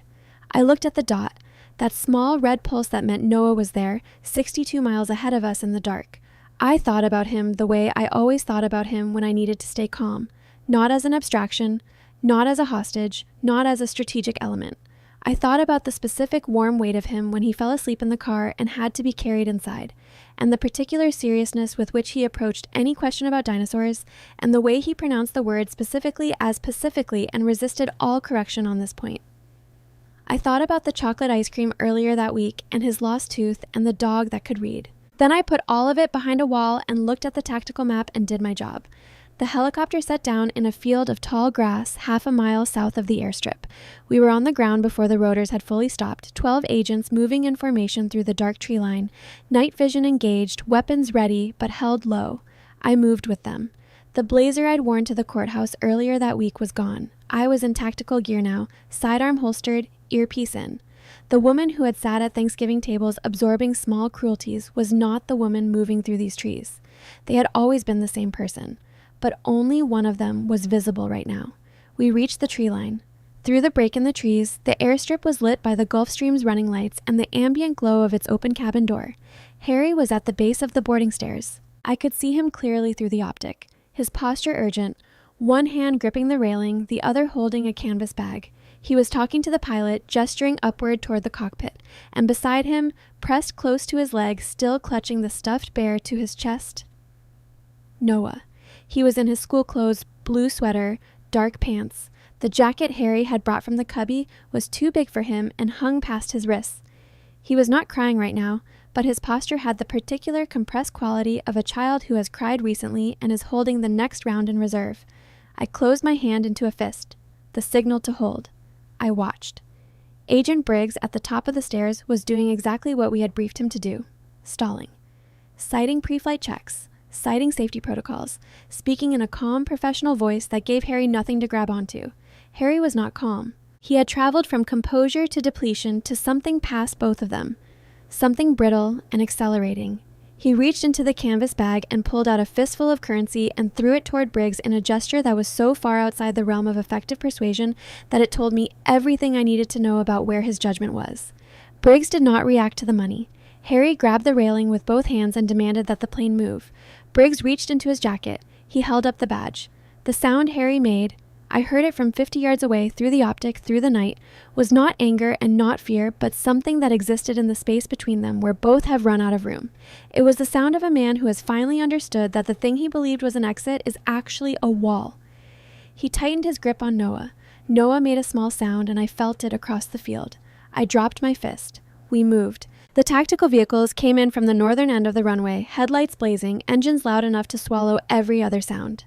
I looked at the dot, that small red pulse that meant Noah was there, 62 miles ahead of us in the dark. I thought about him the way I always thought about him when I needed to stay calm, not as an abstraction, not as a hostage, not as a strategic element. I thought about the specific warm weight of him when he fell asleep in the car and had to be carried inside, and the particular seriousness with which he approached any question about dinosaurs, and the way he pronounced the word specifically as pacifically and resisted all correction on this point. I thought about the chocolate ice cream earlier that week and his lost tooth and the dog that could read. Then I put all of it behind a wall and looked at the tactical map and did my job. The helicopter set down in a field of tall grass half a mile south of the airstrip. We were on the ground before the rotors had fully stopped, 12 agents moving in formation through the dark tree line, night vision engaged, weapons ready, but held low. I moved with them. The blazer I'd worn to the courthouse earlier that week was gone. I was in tactical gear now, sidearm holstered, earpiece in. The woman who had sat at Thanksgiving tables absorbing small cruelties was not the woman moving through these trees. They had always been the same person. But only one of them was visible right now. We reached the tree line. Through the break in the trees, the airstrip was lit by the Gulfstream's running lights and the ambient glow of its open cabin door. Harry was at the base of the boarding stairs. I could see him clearly through the optic, his posture urgent, one hand gripping the railing, the other holding a canvas bag. He was talking to the pilot, gesturing upward toward the cockpit, and beside him, pressed close to his leg, still clutching the stuffed bear to his chest, Noah. He was in his school clothes, blue sweater, dark pants. The jacket Harry had brought from the cubby was too big for him and hung past his wrists. He was not crying right now, but his posture had the particular compressed quality of a child who has cried recently and is holding the next round in reserve. I closed my hand into a fist, the signal to hold. I watched. Agent Briggs at the top of the stairs was doing exactly what we had briefed him to do, stalling, citing pre-flight checks, citing safety protocols, speaking in a calm, professional voice that gave Harry nothing to grab onto. Harry was not calm. He had traveled from composure to depletion to something past both of them, something brittle and accelerating. He reached into the canvas bag and pulled out a fistful of currency and threw it toward Briggs in a gesture that was so far outside the realm of effective persuasion that it told me everything I needed to know about where his judgment was. Briggs did not react to the money. Harry grabbed the railing with both hands and demanded that the plane move. Briggs reached into his jacket. He held up the badge. The sound Harry made, I heard it from 50 yards away, through the optic, through the night, was not anger and not fear, but something that existed in the space between them where both have run out of room. It was the sound of a man who has finally understood that the thing he believed was an exit is actually a wall. He tightened his grip on Noah. Noah made a small sound, and I felt it across the field. I dropped my fist. We moved. The tactical vehicles came in from the northern end of the runway, headlights blazing, engines loud enough to swallow every other sound.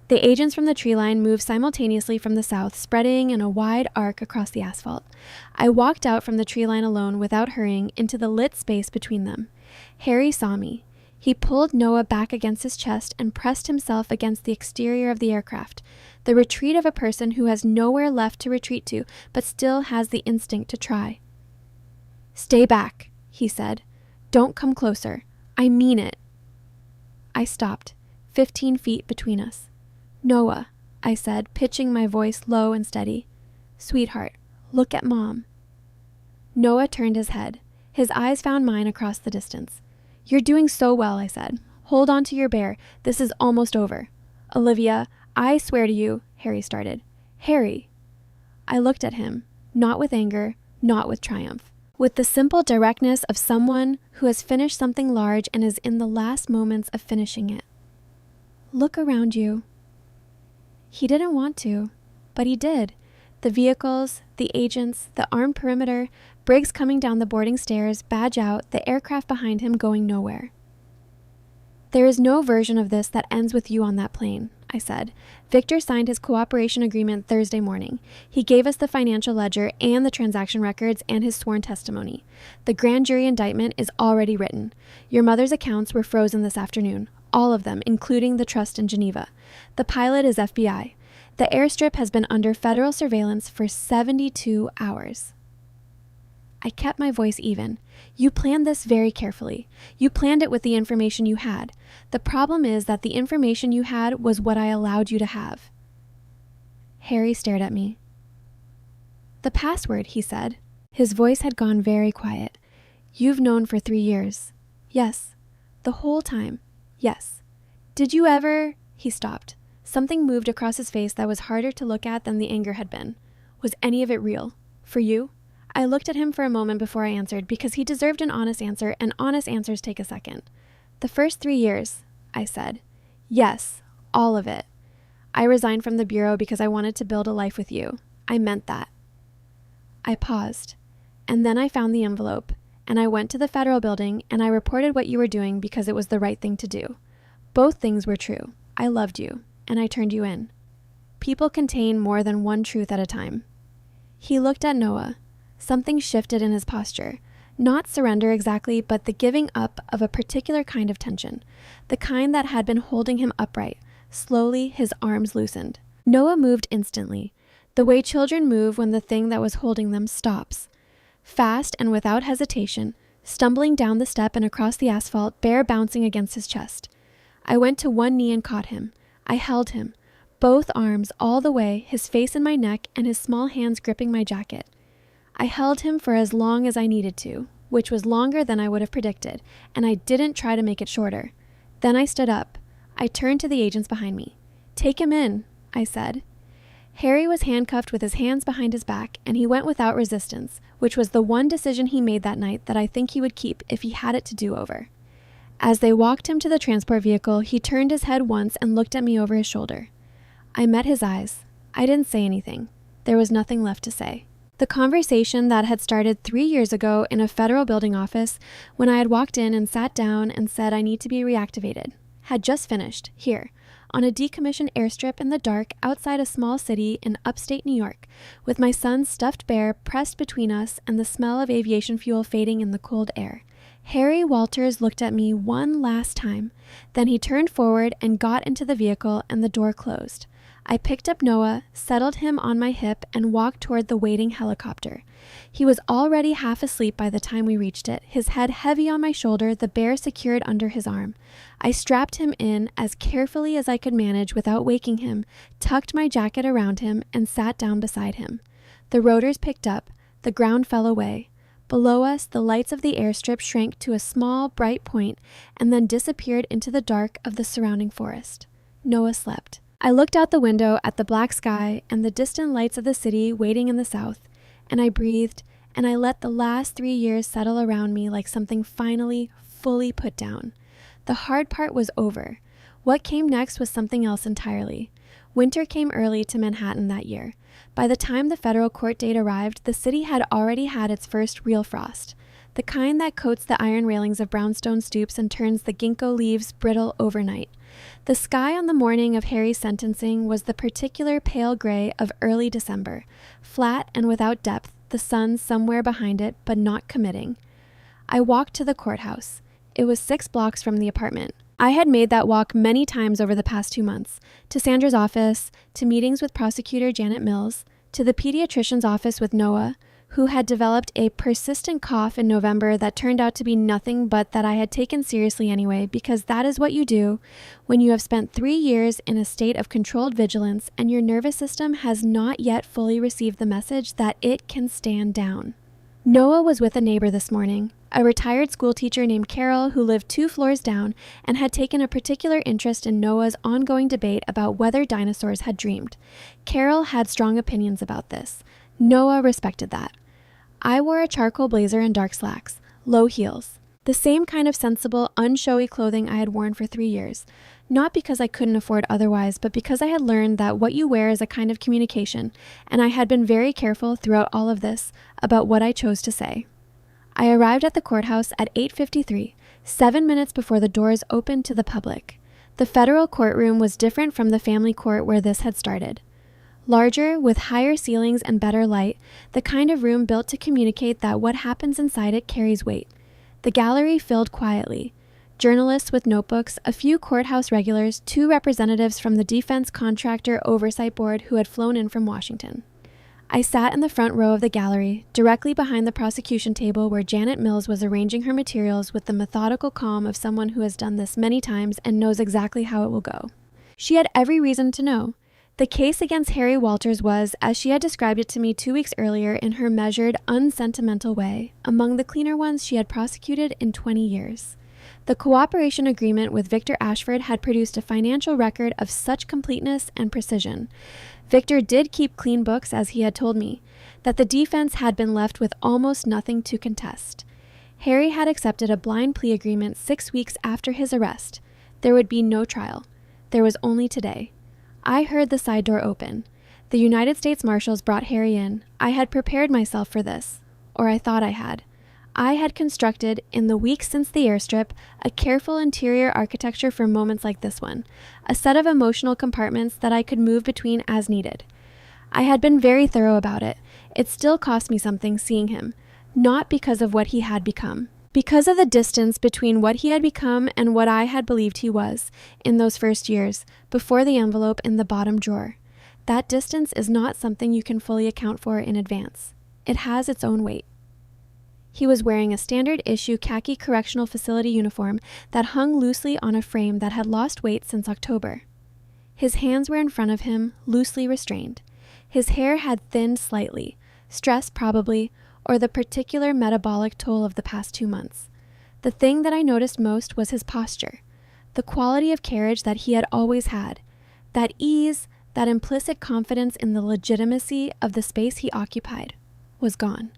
The agents from the tree line moved simultaneously from the south, spreading in a wide arc across the asphalt. I walked out from the tree line alone without hurrying into the lit space between them. Harry saw me. He pulled Noah back against his chest and pressed himself against the exterior of the aircraft, the retreat of a person who has nowhere left to retreat to, but still has the instinct to try. "Stay back," he said. "Don't come closer. I mean it." I stopped, 15 feet between us. "Noah," I said, pitching my voice low and steady. "Sweetheart, look at Mom." Noah turned his head. His eyes found mine across the distance. "You're doing so well," I said. "Hold on to your bear. This is almost over." "Olivia, I swear to you," Harry started. "Harry." I looked at him, not with anger, not with triumph. With the simple directness of someone who has finished something large and is in the last moments of finishing it. "Look around you." He didn't want to, but he did. The vehicles, the agents, the armed perimeter, Briggs coming down the boarding stairs, badge out, the aircraft behind him going nowhere. "There is no version of this that ends with you on that plane," I said. Victor signed his cooperation agreement Thursday morning. He gave us the financial ledger and the transaction records and his sworn testimony. The grand jury indictment is already written. Your mother's accounts were frozen this afternoon. All of them, including the trust in Geneva. The pilot is FBI. The airstrip has been under federal surveillance for 72 hours. I kept my voice even. You planned this very carefully. You planned it with the information you had. The problem is that the information you had was what I allowed you to have. Harry stared at me. The password, he said. His voice had gone very quiet. You've known for 3 years. Yes. The whole time. Yes. Did you ever... He stopped. Something moved across his face that was harder to look at than the anger had been. Was any of it real? For you? I looked at him for a moment before I answered, because he deserved an honest answer, and honest answers take a second. The first 3 years, I said. Yes, all of it. I resigned from the bureau because I wanted to build a life with you. I meant that. I paused, and then I found the envelope, and I went to the federal building, and I reported what you were doing because it was the right thing to do. Both things were true. I loved you, and I turned you in. People contain more than one truth at a time. He looked at Noah. Something shifted in his posture. Not surrender exactly, but the giving up of a particular kind of tension. The kind that had been holding him upright. Slowly, his arms loosened. Noah moved instantly. The way children move when the thing that was holding them stops. Fast and without hesitation, stumbling down the step and across the asphalt, bare bouncing against his chest. I went to one knee and caught him. I held him. Both arms all the way, his face in my neck and his small hands gripping my jacket. I held him for as long as I needed to, which was longer than I would have predicted, and I didn't try to make it shorter. Then I stood up. I turned to the agents behind me. Take him in, I said. Harry was handcuffed with his hands behind his back, and he went without resistance, which was the one decision he made that night that I think he would keep if he had it to do over. As they walked him to the transport vehicle, he turned his head once and looked at me over his shoulder. I met his eyes. I didn't say anything. There was nothing left to say. The conversation that had started 3 years ago in a federal building office, when I had walked in and sat down and said I need to be reactivated, had just finished, here, on a decommissioned airstrip in the dark outside a small city in upstate New York, with my son's stuffed bear pressed between us and the smell of aviation fuel fading in the cold air. Harry Walters looked at me one last time. Then he turned forward and got into the vehicle, and the door closed. I picked up Noah, settled him on my hip, and walked toward the waiting helicopter. He was already half asleep by the time we reached it, his head heavy on my shoulder, the bear secured under his arm. I strapped him in as carefully as I could manage without waking him, tucked my jacket around him, and sat down beside him. The rotors picked up. The ground fell away. Below us, the lights of the airstrip shrank to a small, bright point and then disappeared into the dark of the surrounding forest. Noah slept. I looked out the window at the black sky and the distant lights of the city waiting in the south, and I breathed, and I let the last 3 years settle around me like something finally, fully put down. The hard part was over. What came next was something else entirely. Winter came early to Manhattan that year. By the time the federal court date arrived, the city had already had its first real frost, the kind that coats the iron railings of brownstone stoops and turns the ginkgo leaves brittle overnight. The sky on the morning of Harry's sentencing was the particular pale gray of early December, flat and without depth, the sun somewhere behind it, but not committing. I walked to the courthouse. It was 6 blocks from the apartment. I had made that walk many times over the past 2 months, to Sandra's office, to meetings with prosecutor Janet Mills, to the pediatrician's office with Noah, who had developed a persistent cough in November that turned out to be nothing but that I had taken seriously anyway, because that is what you do when you have spent 3 years in a state of controlled vigilance and your nervous system has not yet fully received the message that it can stand down. Noah was with a neighbor this morning, a retired school teacher named Carol who lived 2 floors down and had taken a particular interest in Noah's ongoing debate about whether dinosaurs had dreamed. Carol had strong opinions about this. Noah respected that. I wore a charcoal blazer and dark slacks, low heels, the same kind of sensible, unshowy clothing I had worn for 3 years, not because I couldn't afford otherwise, but because I had learned that what you wear is a kind of communication, and I had been very careful throughout all of this about what I chose to say. I arrived at the courthouse at 8:53, 7 minutes before the doors opened to the public. The federal courtroom was different from the family court where this had started. Larger, with higher ceilings and better light, the kind of room built to communicate that what happens inside it carries weight. The gallery filled quietly. Journalists with notebooks, a few courthouse regulars, 2 representatives from the Defense Contractor Oversight Board who had flown in from Washington. I sat in the front row of the gallery, directly behind the prosecution table where Janet Mills was arranging her materials with the methodical calm of someone who has done this many times and knows exactly how it will go. She had every reason to know. The case against Harry Walters was, as she had described it to me 2 weeks earlier in her measured, unsentimental way, among the cleaner ones she had prosecuted in 20 years. The cooperation agreement with Victor Ashford had produced a financial record of such completeness and precision. Victor did keep clean books, as he had told me, that the defense had been left with almost nothing to contest. Harry had accepted a blind plea agreement 6 weeks after his arrest. There would be no trial. There was only today. I heard the side door open. The United States Marshals brought Harry in. I had prepared myself for this, or I thought I had. I had constructed, in the weeks since the airstrip, a careful interior architecture for moments like this one, a set of emotional compartments that I could move between as needed. I had been very thorough about it. It still cost me something seeing him, not because of what he had become, because of the distance between what he had become and what I had believed he was, in those first years, before the envelope in the bottom drawer. That distance is not something you can fully account for in advance. It has its own weight. He was wearing a standard-issue khaki correctional facility uniform that hung loosely on a frame that had lost weight since October. His hands were in front of him, loosely restrained. His hair had thinned slightly, stress probably, or the particular metabolic toll of the past 2 months. The thing that I noticed most was his posture, the quality of carriage that he had always had, that ease, that implicit confidence in the legitimacy of the space he occupied, was gone.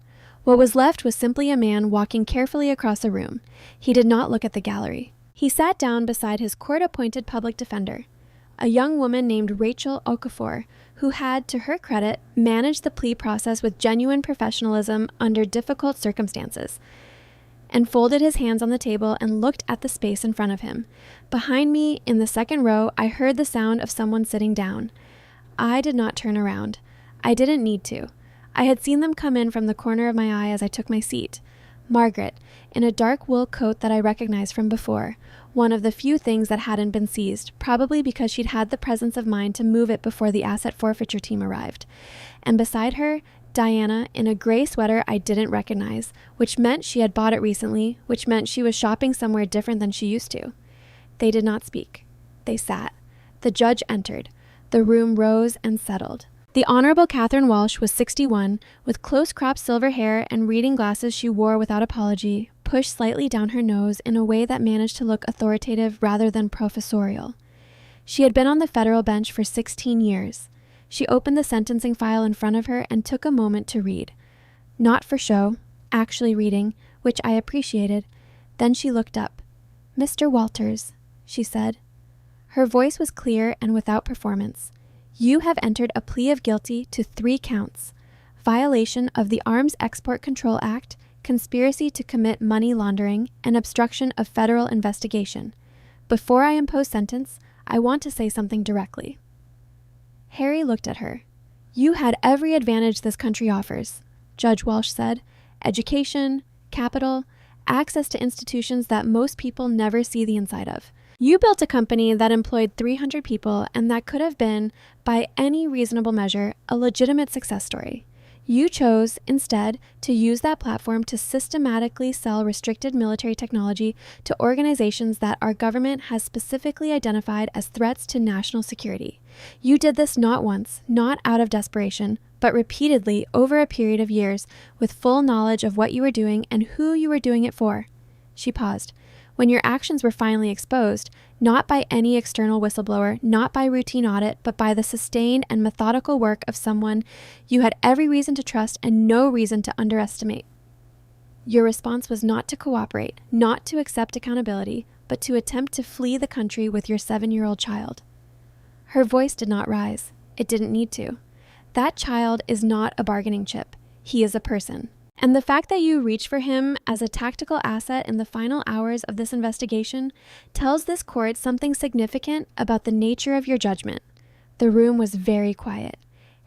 What was left was simply a man walking carefully across a room. He did not look at the gallery. He sat down beside his court-appointed public defender, a young woman named Rachel Okafor, who had, to her credit, managed the plea process with genuine professionalism under difficult circumstances, and folded his hands on the table and looked at the space in front of him. Behind me, in the second row, I heard the sound of someone sitting down. I did not turn around. I didn't need to. I had seen them come in from the corner of my eye as I took my seat. Margaret, in a dark wool coat that I recognized from before, one of the few things that hadn't been seized, probably because she'd had the presence of mind to move it before the asset forfeiture team arrived. And beside her, Diana, in a gray sweater I didn't recognize, which meant she had bought it recently, which meant she was shopping somewhere different than she used to. They did not speak. They sat. The judge entered. The room rose and settled. The Honorable Catherine Walsh was 61, with close-cropped silver hair and reading glasses she wore without apology, pushed slightly down her nose in a way that managed to look authoritative rather than professorial. She had been on the federal bench for 16 years. She opened the sentencing file in front of her and took a moment to read. Not for show, actually reading, which I appreciated. Then she looked up. "Mr. Walters," she said. Her voice was clear and without performance. "You have entered a plea of guilty to 3 counts: violation of the Arms Export Control Act, conspiracy to commit money laundering, and obstruction of federal investigation. Before I impose sentence, I want to say something directly." Harry looked at her. "You had every advantage this country offers," Judge Walsh said. "Education, capital, access to institutions that most people never see the inside of. You built a company that employed 300 people and that could have been, by any reasonable measure, a legitimate success story. You chose, instead, to use that platform to systematically sell restricted military technology to organizations that our government has specifically identified as threats to national security. You did this not once, not out of desperation, but repeatedly over a period of years with full knowledge of what you were doing and who you were doing it for." She paused. "When your actions were finally exposed, not by any external whistleblower, not by routine audit, but by the sustained and methodical work of someone you had every reason to trust and no reason to underestimate, your response was not to cooperate, not to accept accountability, but to attempt to flee the country with your 7-year-old child." Her voice did not rise. It didn't need to. That child is not a bargaining chip. He is a person. And the fact that you reached for him as a tactical asset in the final hours of this investigation tells this court something significant about the nature of your judgment. The room was very quiet.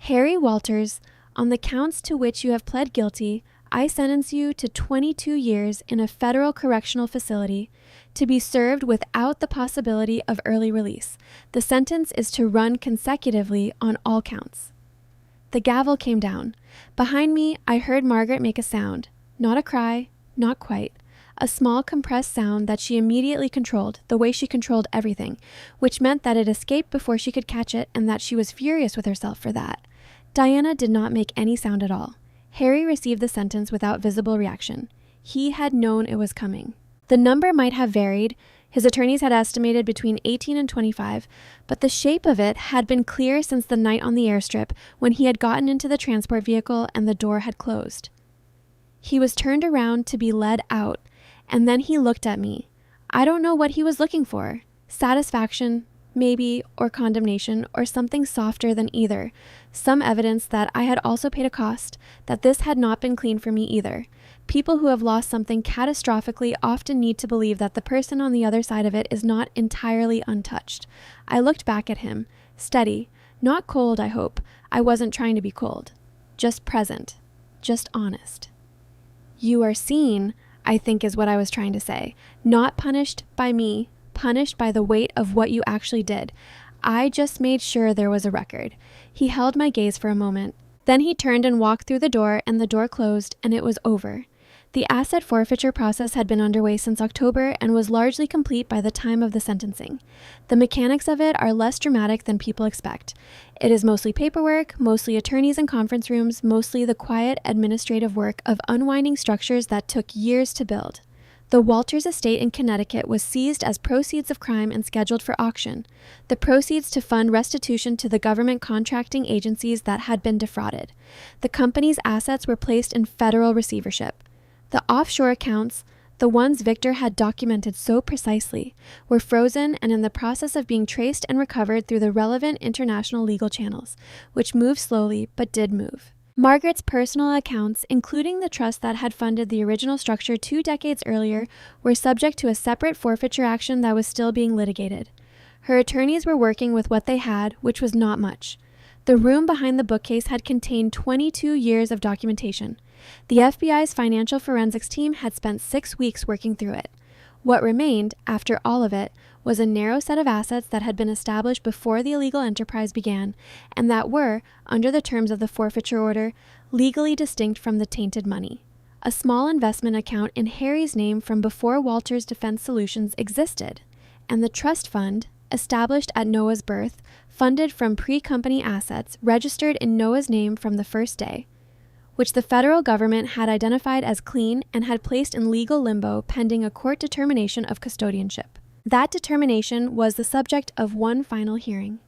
Harry Walters, on the counts to which you have pled guilty, I sentence you to 22 years in a federal correctional facility to be served without the possibility of early release. The sentence is to run consecutively on all counts. The gavel came down. Behind me, I heard Margaret make a sound. Not a cry, not quite. A small compressed sound that she immediately controlled, the way she controlled everything, which meant that it escaped before she could catch it and that she was furious with herself for that. Diana did not make any sound at all. Harry received the sentence without visible reaction. He had known it was coming. The number might have varied. His attorneys had estimated between 18 and 25, but the shape of it had been clear since the night on the airstrip when he had gotten into the transport vehicle and the door had closed. He was turned around to be led out, and then he looked at me. I don't know what he was looking for. Satisfaction, maybe, or condemnation, or something softer than either. Some evidence that I had also paid a cost, that this had not been clean for me either. People who have lost something catastrophically often need to believe that the person on the other side of it is not entirely untouched. I looked back at him, steady, not cold, I hope. I wasn't trying to be cold. Just present, just honest. You are seen, I think is what I was trying to say. Not punished by me, punished by the weight of what you actually did. I just made sure there was a record. He held my gaze for a moment. Then he turned and walked through the door, and the door closed, and it was over. The asset forfeiture process had been underway since October and was largely complete by the time of the sentencing. The mechanics of it are less dramatic than people expect. It is mostly paperwork, mostly attorneys in conference rooms, mostly the quiet administrative work of unwinding structures that took years to build. The Walters estate in Connecticut was seized as proceeds of crime and scheduled for auction. The proceeds to fund restitution to the government contracting agencies that had been defrauded. The company's assets were placed in federal receivership. The offshore accounts, the ones Victor had documented so precisely, were frozen and in the process of being traced and recovered through the relevant international legal channels, which moved slowly but did move. Margaret's personal accounts, including the trust that had funded the original structure 2 decades earlier, were subject to a separate forfeiture action that was still being litigated. Her attorneys were working with what they had, which was not much. The room behind the bookcase had contained 22 years of documentation. The FBI's financial forensics team had spent 6 weeks working through it. What remained, after all of it, was a narrow set of assets that had been established before the illegal enterprise began, and that were, under the terms of the forfeiture order, legally distinct from the tainted money. A small investment account in Harry's name from before Walters Defense Solutions existed, and the trust fund, established at Noah's birth, funded from pre-company assets registered in Noah's name from the first day, which the federal government had identified as clean and had placed in legal limbo pending a court determination of custodianship. That determination was the subject of one final hearing.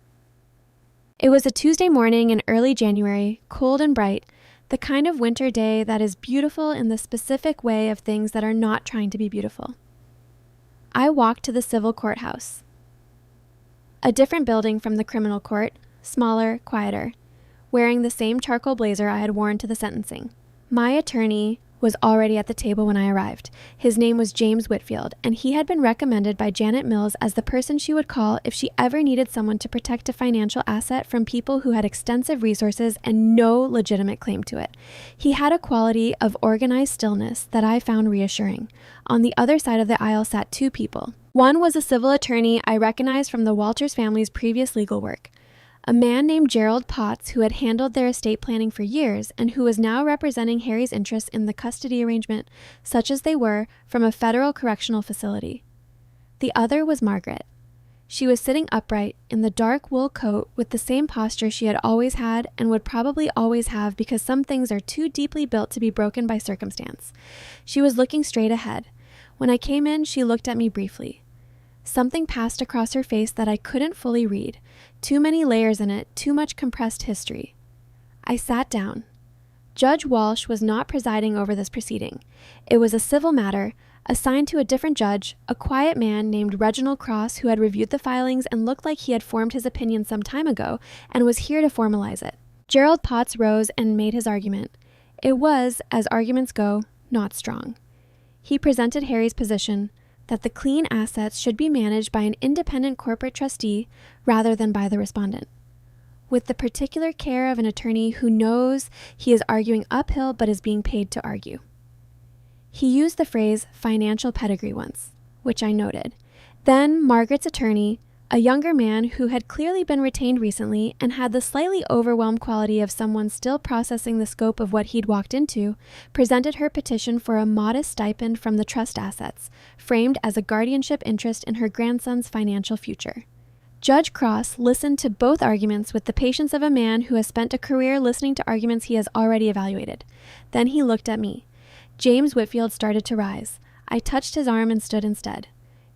It was a Tuesday morning in early January, cold and bright, the kind of winter day that is beautiful in the specific way of things that are not trying to be beautiful. I walked to the civil courthouse. A different building from the criminal court, smaller, quieter, wearing the same charcoal blazer I had worn to the sentencing. My attorney was already at the table when I arrived. His name was James Whitfield, and he had been recommended by Janet Mills as the person she would call if she ever needed someone to protect a financial asset from people who had extensive resources and no legitimate claim to it. He had a quality of organized stillness that I found reassuring. On the other side of the aisle sat 2 people. One was a civil attorney I recognized from the Walters family's previous legal work. A man named Gerald Potts, who had handled their estate planning for years and who was now representing Harry's interests in the custody arrangement, such as they were, from a federal correctional facility. The other was Margaret. She was sitting upright in the dark wool coat with the same posture she had always had and would probably always have because some things are too deeply built to be broken by circumstance. She was looking straight ahead. When I came in, she looked at me briefly. Something passed across her face that I couldn't fully read. Too many layers in it, too much compressed history. I sat down. Judge Walsh was not presiding over this proceeding. It was a civil matter, assigned to a different judge, a quiet man named Reginald Cross who had reviewed the filings and looked like he had formed his opinion some time ago and was here to formalize it. Gerald Potts rose and made his argument. It was, as arguments go, not strong. He presented Harry's position that the clean assets should be managed by an independent corporate trustee rather than by the respondent, with the particular care of an attorney who knows he is arguing uphill but is being paid to argue. He used the phrase financial pedigree once, which I noted. Then Margaret's attorney, a younger man who had clearly been retained recently and had the slightly overwhelmed quality of someone still processing the scope of what he'd walked into, presented her petition for a modest stipend from the trust assets, framed as a guardianship interest in her grandson's financial future. Judge Cross listened to both arguments with the patience of a man who has spent a career listening to arguments he has already evaluated. Then he looked at me. James Whitfield started to rise. I touched his arm and stood instead.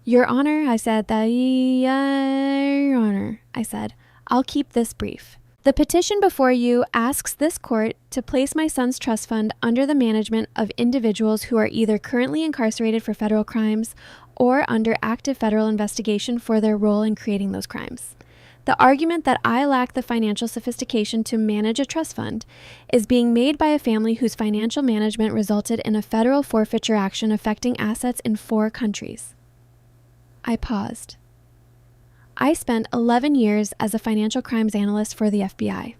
Your Honor, I said. Your Honor, I said. I'll keep this brief. The petition before you asks this court to place my son's trust fund under the management of individuals who are either currently incarcerated for federal crimes or under active federal investigation for their role in creating those crimes. The argument that I lack the financial sophistication to manage a trust fund is being made by a family whose financial management resulted in a federal forfeiture action affecting assets in 4 countries. I paused. I spent 11 years as a financial crimes analyst for the FBI.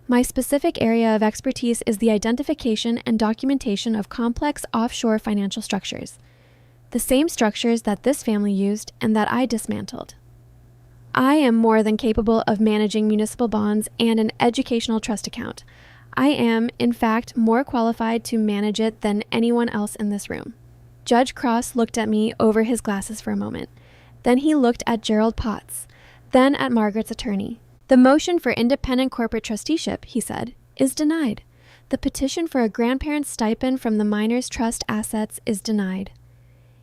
My specific area of expertise is the identification and documentation of complex offshore financial structures, the same structures that this family used and that I dismantled. I am more than capable of managing municipal bonds and an educational trust account. I am, in fact, more qualified to manage it than anyone else in this room. Judge Cross looked at me over his glasses for a moment. Then he looked at Gerald Potts, then at Margaret's attorney. The motion for independent corporate trusteeship, he said, is denied. The petition for a grandparent's stipend from the minor's trust assets is denied.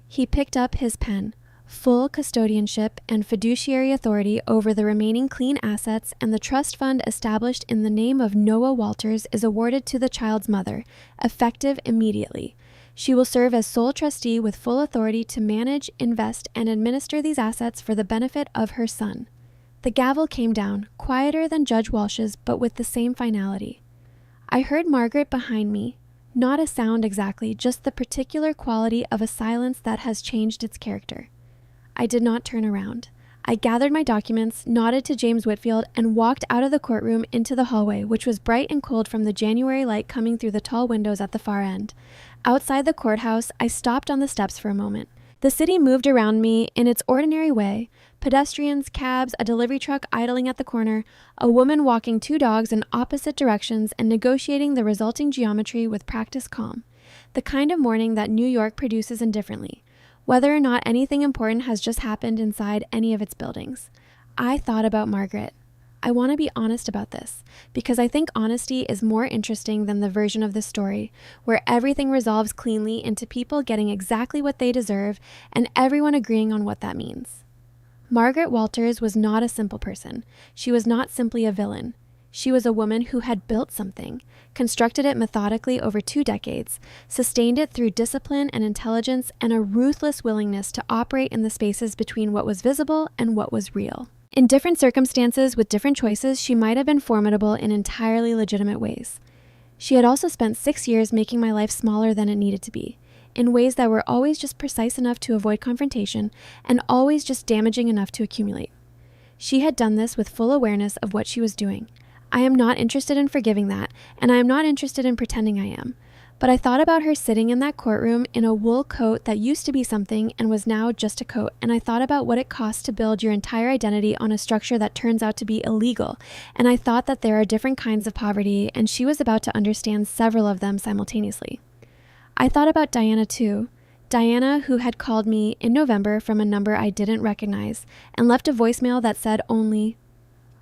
He picked up his pen. Full custodianship and fiduciary authority over the remaining clean assets and the trust fund established in the name of Noah Walters is awarded to the child's mother, effective immediately. She will serve as sole trustee with full authority to manage, invest, and administer these assets for the benefit of her son. The gavel came down, quieter than Judge Walsh's, but with the same finality. I heard Margaret behind me. Not a sound exactly, just the particular quality of a silence that has changed its character. I did not turn around. I gathered my documents, nodded to James Whitfield, and walked out of the courtroom into the hallway, which was bright and cold from the January light coming through the tall windows at the far end. Outside the courthouse, I stopped on the steps for a moment. The city moved around me in its ordinary way. Pedestrians, cabs, a delivery truck idling at the corner, a woman walking 2 dogs in opposite directions and negotiating the resulting geometry with practiced calm. The kind of morning that New York produces indifferently, whether or not anything important has just happened inside any of its buildings. I thought about Margaret. I want to be honest about this, because I think honesty is more interesting than the version of this story, where everything resolves cleanly into people getting exactly what they deserve and everyone agreeing on what that means. Margaret Walters was not a simple person. She was not simply a villain. She was a woman who had built something, constructed it methodically over 2 decades, sustained it through discipline and intelligence and a ruthless willingness to operate in the spaces between what was visible and what was real. In different circumstances with different choices, she might have been formidable in entirely legitimate ways. She had also spent 6 years making my life smaller than it needed to be, in ways that were always just precise enough to avoid confrontation and always just damaging enough to accumulate. She had done this with full awareness of what she was doing. I am not interested in forgiving that, and I am not interested in pretending I am. But I thought about her sitting in that courtroom in a wool coat that used to be something and was now just a coat, and I thought about what it costs to build your entire identity on a structure that turns out to be illegal, and I thought that there are different kinds of poverty, and she was about to understand several of them simultaneously. I thought about Diana too. Diana, who had called me in November from a number I didn't recognize, and left a voicemail that said only,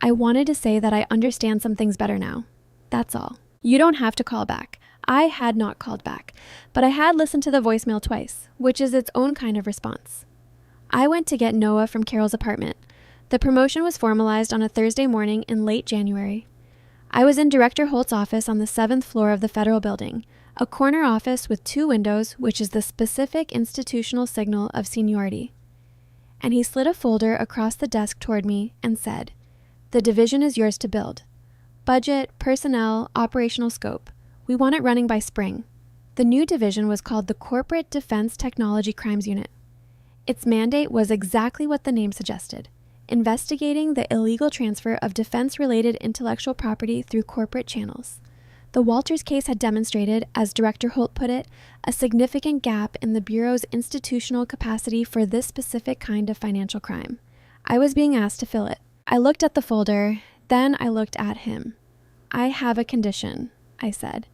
"I wanted to say that I understand some things better now. That's all. You don't have to call back." I had not called back, but I had listened to the voicemail twice, which is its own kind of response. I went to get Noah from Carol's apartment. The promotion was formalized on a Thursday morning in late January. I was in Director Holt's office on the 7th floor of the federal building, a corner office with 2 windows, which is the specific institutional signal of seniority. And he slid a folder across the desk toward me and said, "The division is yours to build. Budget, personnel, operational scope. We want it running by spring. The new division was called the Corporate Defense Technology Crimes Unit. Its mandate was exactly what the name suggested: investigating the illegal transfer of defense-related intellectual property through corporate channels. The Walters case had demonstrated, as Director Holt put it, a significant gap in the Bureau's institutional capacity for this specific kind of financial crime. I was being asked to fill it. I looked at the folder, then I looked at him. "I have a condition," I said.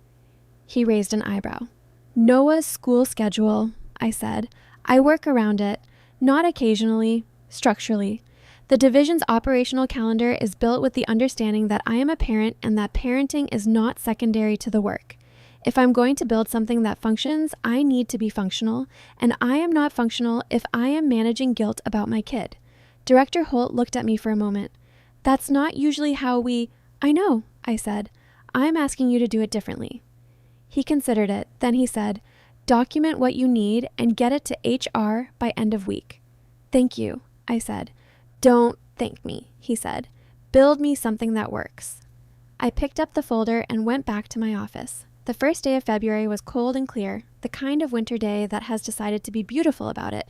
He raised an eyebrow. "Noah's school schedule," I said. "I work around it, not occasionally, structurally. The division's operational calendar is built with the understanding that I am a parent and that parenting is not secondary to the work. If I'm going to build something that functions, I need to be functional, and I am not functional if I am managing guilt about my kid." Director Holt looked at me for a moment. "That's not usually how we—" "I know," I said. "I'm asking you to do it differently." He considered it. Then he said, "Document what you need and get it to HR by end of week." "Thank you," I said. "Don't thank me," he said. "Build me something that works." I picked up the folder and went back to my office. The first day of February was cold and clear, the kind of winter day that has decided to be beautiful about it.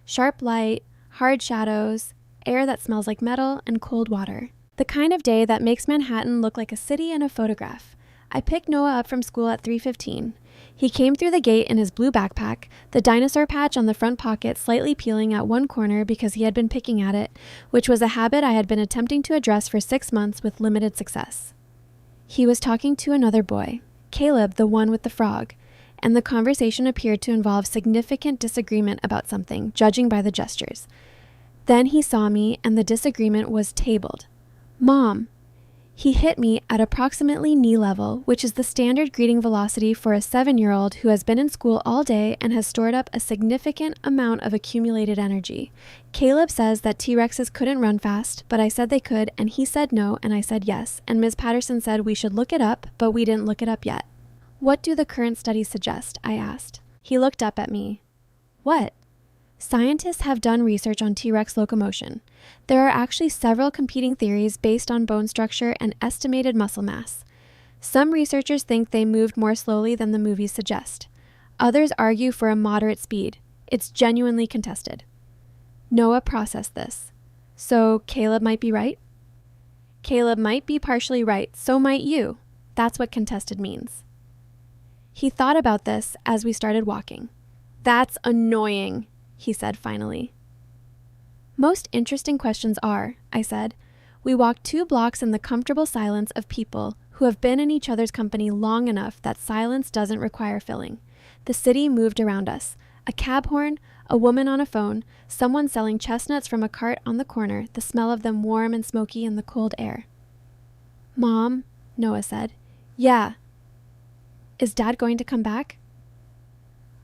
Sharp light, hard shadows, air that smells like metal, and cold water. The kind of day that makes Manhattan look like a city in a photograph. I picked Noah up from school at 3:15. He came through the gate in his blue backpack, the dinosaur patch on the front pocket slightly peeling at one corner because he had been picking at it, which was a habit I had been attempting to address for 6 months with limited success. He was talking to another boy, Caleb, the one with the frog, and the conversation appeared to involve significant disagreement about something, judging by the gestures. Then he saw me, and the disagreement was tabled. "Mom." He hit me at approximately knee level, which is the standard greeting velocity for a 7-year-old who has been in school all day and has stored up a significant amount of accumulated energy. Caleb says that T-Rexes couldn't run fast, but I said they could, and he said no, and I said yes, and Ms. Patterson said we should look it up, but we didn't look it up yet. "What do the current studies suggest?" I asked. He looked up at me. "What?" "Scientists have done research on T-Rex locomotion. There are actually several competing theories based on bone structure and estimated muscle mass. Some researchers think they moved more slowly than the movies suggest. Others argue for a moderate speed. It's genuinely contested." Noah processed this. "So Caleb might be right?" "Caleb might be partially right, so might you. That's what contested means." He thought about this as we started walking. "That's annoying," he said finally. "Most interesting questions are," I said. We walked 2 blocks in the comfortable silence of people who have been in each other's company long enough that silence doesn't require filling. The city moved around us. A cab horn, a woman on a phone, someone selling chestnuts from a cart on the corner, the smell of them warm and smoky in the cold air. "Mom," Noah said. "Yeah." "Is Dad going to come back?"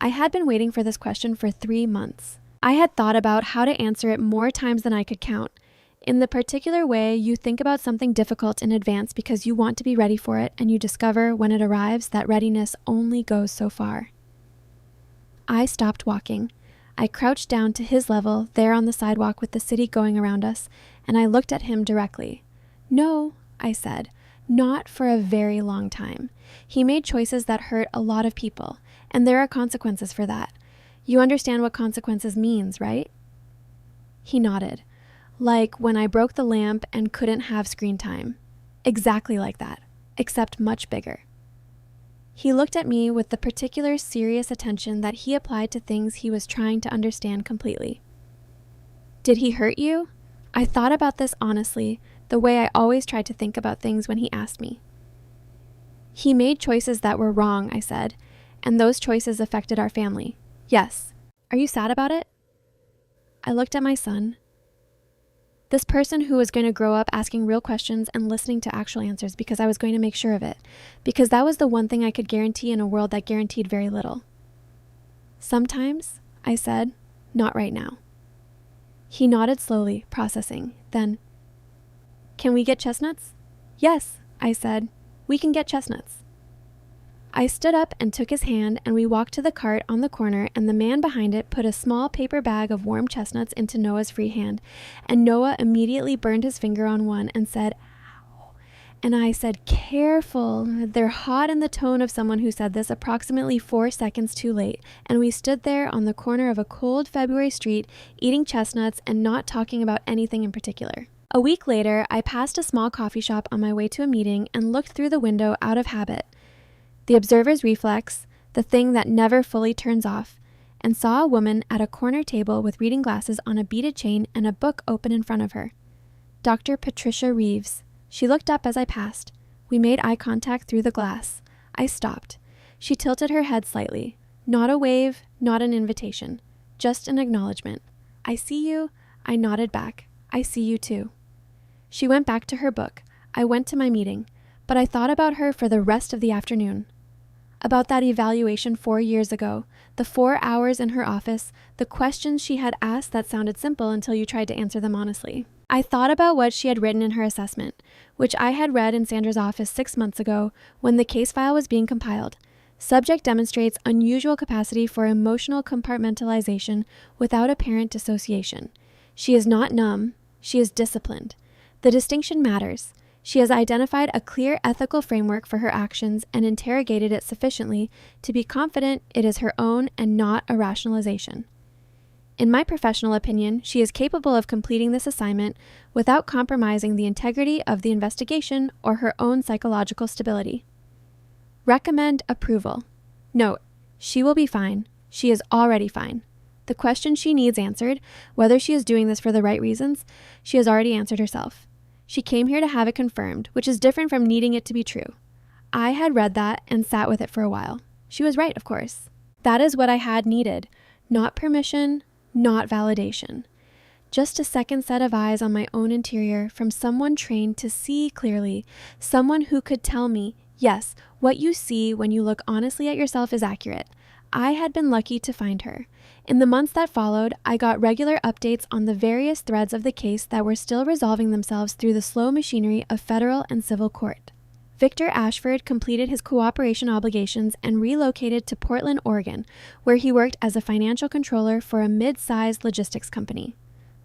I had been waiting for this question for 3 months. I had thought about how to answer it more times than I could count. In the particular way you think about something difficult in advance because you want to be ready for it, and you discover when it arrives that readiness only goes so far. I stopped walking. I crouched down to his level, there on the sidewalk with the city going around us, and I looked at him directly. "No," I said, "not for a very long time. He made choices that hurt a lot of people, and there are consequences for that. You understand what consequences means, right?" He nodded. "Like when I broke the lamp and couldn't have screen time. Exactly like that, except much bigger." He looked at me with the particular serious attention that he applied to things he was trying to understand completely. "Did he hurt you?" I thought about this honestly, the way I always tried to think about things when he asked me. "He made choices that were wrong," I said, "and those choices affected our family. Yes. Are you sad about it?" I looked at my son. This person who was going to grow up asking real questions and listening to actual answers because I was going to make sure of it, because that was the one thing I could guarantee in a world that guaranteed very little. "Sometimes," I said, "not right now." He nodded slowly, processing. Then, "Can we get chestnuts?" "Yes," I said, "we can get chestnuts." I stood up and took his hand, and we walked to the cart on the corner, and the man behind it put a small paper bag of warm chestnuts into Noah's free hand, and Noah immediately burned his finger on one and said, "Ow," And I said, "Careful." They're hot in the tone of someone who said this approximately 4 seconds too late, and we stood there on the corner of a cold February street, eating chestnuts and not talking about anything in particular. A week later, I passed a small coffee shop on my way to a meeting and looked through the window out of habit, the observer's reflex, the thing that never fully turns off, and saw a woman at a corner table with reading glasses on a beaded chain and a book open in front of her. Dr. Patricia Reeves. She looked up as I passed. We made eye contact through the glass. I stopped. She tilted her head slightly. Not a wave, not an invitation. Just an acknowledgement. "I see you." I nodded back. "I see you too." She went back to her book. I went to my meeting. But I thought about her for the rest of the afternoon. About that evaluation 4 years ago, the 4 hours in her office, the questions she had asked that sounded simple until you tried to answer them honestly. I thought about what she had written in her assessment, which I had read in Sandra's office 6 months ago when the case file was being compiled. Subject demonstrates unusual capacity for emotional compartmentalization without apparent dissociation. She is not numb. She is disciplined. The distinction matters. She has identified a clear ethical framework for her actions and interrogated it sufficiently to be confident it is her own and not a rationalization. In my professional opinion, she is capable of completing this assignment without compromising the integrity of the investigation or her own psychological stability. Recommend approval. Note, she will be fine. She is already fine. The question she needs answered, whether she is doing this for the right reasons, she has already answered herself. She came here to have it confirmed, which is different from needing it to be true. I had read that and sat with it for a while. She was right, of course. That is what I had needed. Not permission, not validation. Just a second set of eyes on my own interior from someone trained to see clearly, someone who could tell me, yes, what you see when you look honestly at yourself is accurate. I had been lucky to find her. In the months that followed, I got regular updates on the various threads of the case that were still resolving themselves through the slow machinery of federal and civil court. Victor Ashford completed his cooperation obligations and relocated to Portland, Oregon, where he worked as a financial controller for a mid-sized logistics company.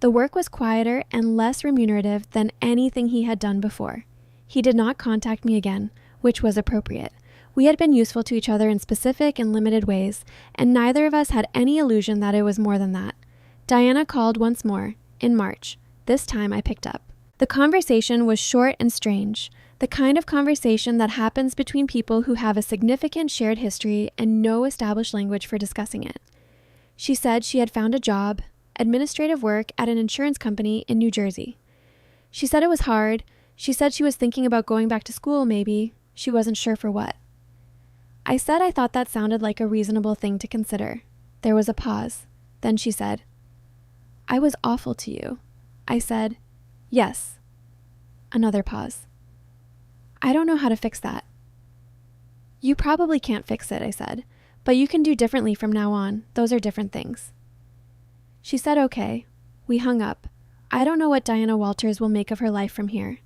The work was quieter and less remunerative than anything he had done before. He did not contact me again, which was appropriate. We had been useful to each other in specific and limited ways, and neither of us had any illusion that it was more than that. Diana called once more, in March. This time I picked up. The conversation was short and strange, the kind of conversation that happens between people who have a significant shared history and no established language for discussing it. She said she had found a job, administrative work at an insurance company in New Jersey. She said it was hard. She said she was thinking about going back to school, maybe. She wasn't sure for what. I said I thought that sounded like a reasonable thing to consider. There was a pause. Then she said, "I was awful to you." I said, "Yes." Another pause. "I don't know how to fix that." "You probably can't fix it," I said, "but you can do differently from now on. Those are different things." She said, "Okay." We hung up. I don't know what Diana Walters will make of her life from here.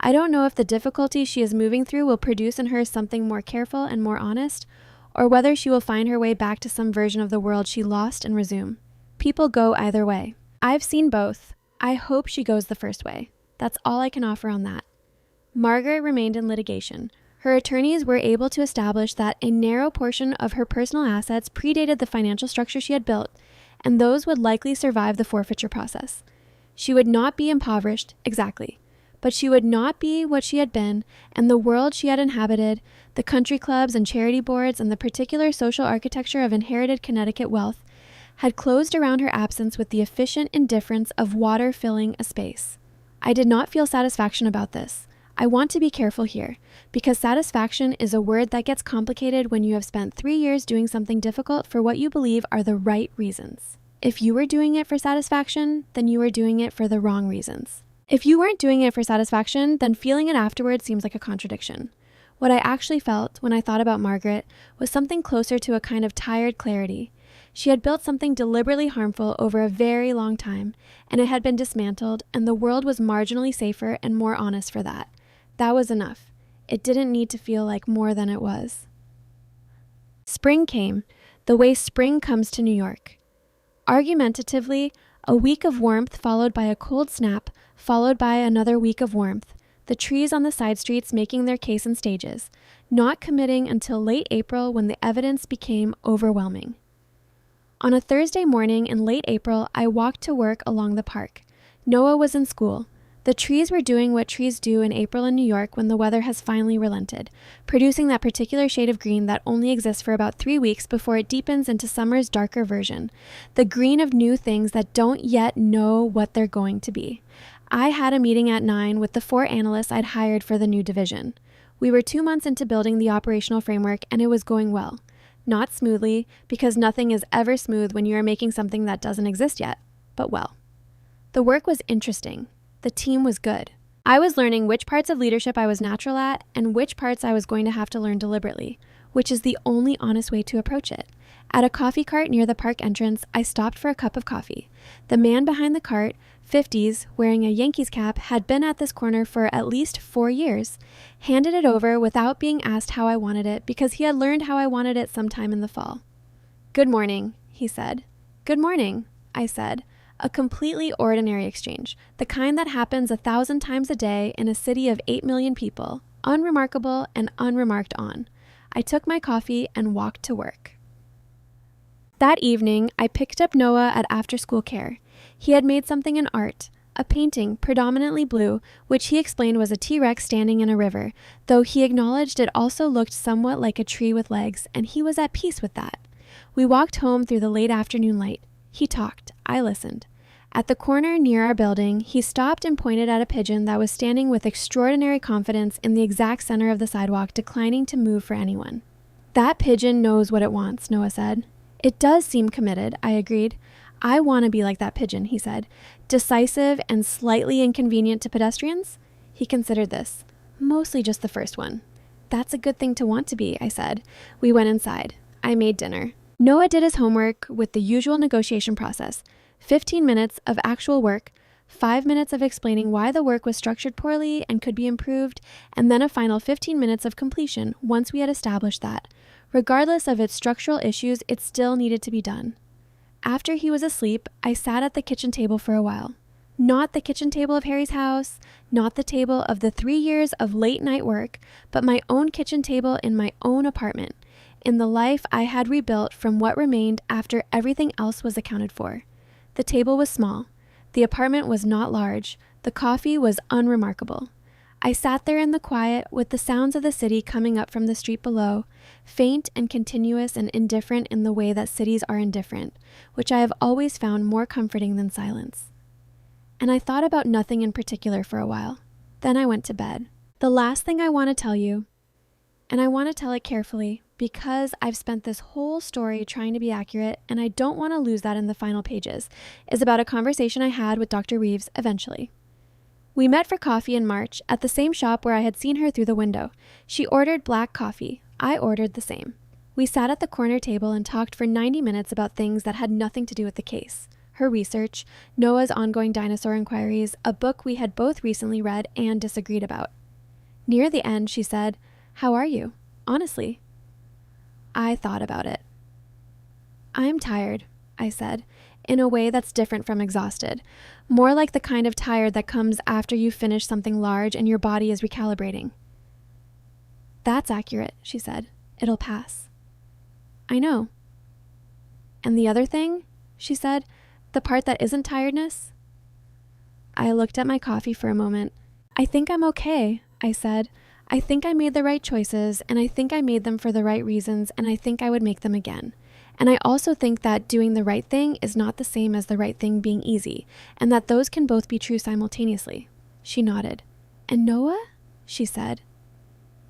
I don't know if the difficulty she is moving through will produce in her something more careful and more honest, or whether she will find her way back to some version of the world she lost and resume. People go either way. I've seen both. I hope she goes the first way. That's all I can offer on that. Margaret remained in litigation. Her attorneys were able to establish that a narrow portion of her personal assets predated the financial structure she had built, and those would likely survive the forfeiture process. She would not be impoverished, exactly, but she would not be what she had been, and the world she had inhabited, the country clubs and charity boards and the particular social architecture of inherited Connecticut wealth, had closed around her absence with the efficient indifference of water filling a space. I did not feel satisfaction about this. I want to be careful here, because satisfaction is a word that gets complicated when you have spent 3 years doing something difficult for what you believe are the right reasons. If you were doing it for satisfaction, then you were doing it for the wrong reasons. If you weren't doing it for satisfaction, then feeling it afterwards seems like a contradiction. What I actually felt when I thought about Margaret was something closer to a kind of tired clarity. She had built something deliberately harmful over a very long time, and it had been dismantled, and the world was marginally safer and more honest for that. That was enough. It didn't need to feel like more than it was. Spring came, the way spring comes to New York. Argumentatively, a week of warmth followed by a cold snap, followed by another week of warmth. the trees on the side streets making their case in stages, not committing until late April when the evidence became overwhelming. On a Thursday morning in late April, I walked to work along the park. Noah was in school. The trees were doing what trees do in April in New York when the weather has finally relented, producing that particular shade of green that only exists for about 3 weeks before it deepens into summer's darker version, the green of new things that don't yet know what they're going to be. I had a meeting at 9 with the 4 analysts I'd hired for the new division. We were 2 months into building the operational framework and it was going well. Not smoothly, because nothing is ever smooth when you are making something that doesn't exist yet, but well. The work was interesting. The team was good. I was learning which parts of leadership I was natural at and which parts I was going to have to learn deliberately, which is the only honest way to approach it. At a coffee cart near the park entrance, I stopped for a cup of coffee. The man behind the cart, 50s, wearing a Yankees cap, had been at this corner for at least 4 years, handed it over without being asked how I wanted it because he had learned how I wanted it sometime in the fall. "Good morning," he said. "Good morning," I said. A completely ordinary exchange, the kind that happens 1,000 times a day in a city of 8 million people, unremarkable and unremarked on. I took my coffee and walked to work. That evening, I picked up Noah at after-school care. He had made something in art, a painting predominantly blue, which he explained was a T-Rex standing in a river, though he acknowledged it also looked somewhat like a tree with legs, and he was at peace with that. We walked home through the late afternoon light. He talked. I listened. At the corner near our building, he stopped and pointed at a pigeon that was standing with extraordinary confidence in the exact center of the sidewalk, declining to move for anyone. "That pigeon knows what it wants," Noah said. "It does seem committed," I agreed. "I want to be like that pigeon," he said. "Decisive and slightly inconvenient to pedestrians?" He considered this. "Mostly just the first one." "That's a good thing to want to be," I said. We went inside. I made dinner. Noah did his homework with the usual negotiation process. 15 minutes of actual work, 5 minutes of explaining why the work was structured poorly and could be improved, and then a final 15 minutes of completion once we had established that, regardless of its structural issues, it still needed to be done. After he was asleep, I sat at the kitchen table for a while. Not the kitchen table of Harry's house, not the table of the 3 years of late night work, but my own kitchen table in my own apartment, in the life I had rebuilt from what remained after everything else was accounted for. The table was small. The apartment was not large. The coffee was unremarkable. I sat there in the quiet with the sounds of the city coming up from the street below, faint and continuous and indifferent in the way that cities are indifferent, which I have always found more comforting than silence. And I thought about nothing in particular for a while. Then I went to bed. The last thing I want to tell you, and I want to tell it carefully, because I've spent this whole story trying to be accurate and I don't want to lose that in the final pages, is about a conversation I had with Dr. Reeves eventually. We met for coffee in March at the same shop where I had seen her through the window. She ordered black coffee. I ordered the same. We sat at the corner table and talked for 90 minutes about things that had nothing to do with the case. Her research, Noah's ongoing dinosaur inquiries, a book we had both recently read and disagreed about. Near the end, she said, "How are you? Honestly." I thought about it. "I'm tired," I said, in a way that's different from exhausted, more like the kind of tired that comes after you finish something large and your body is recalibrating. "That's accurate," she said. "It'll pass." "I know." "And the other thing," she said, "the part that isn't tiredness?" I looked at my coffee for a moment. "I think I'm okay," I said. "I think I made the right choices, and I think I made them for the right reasons, and I think I would make them again. And I also think that doing the right thing is not the same as the right thing being easy, and that those can both be true simultaneously." She nodded. "And Noah?" she said.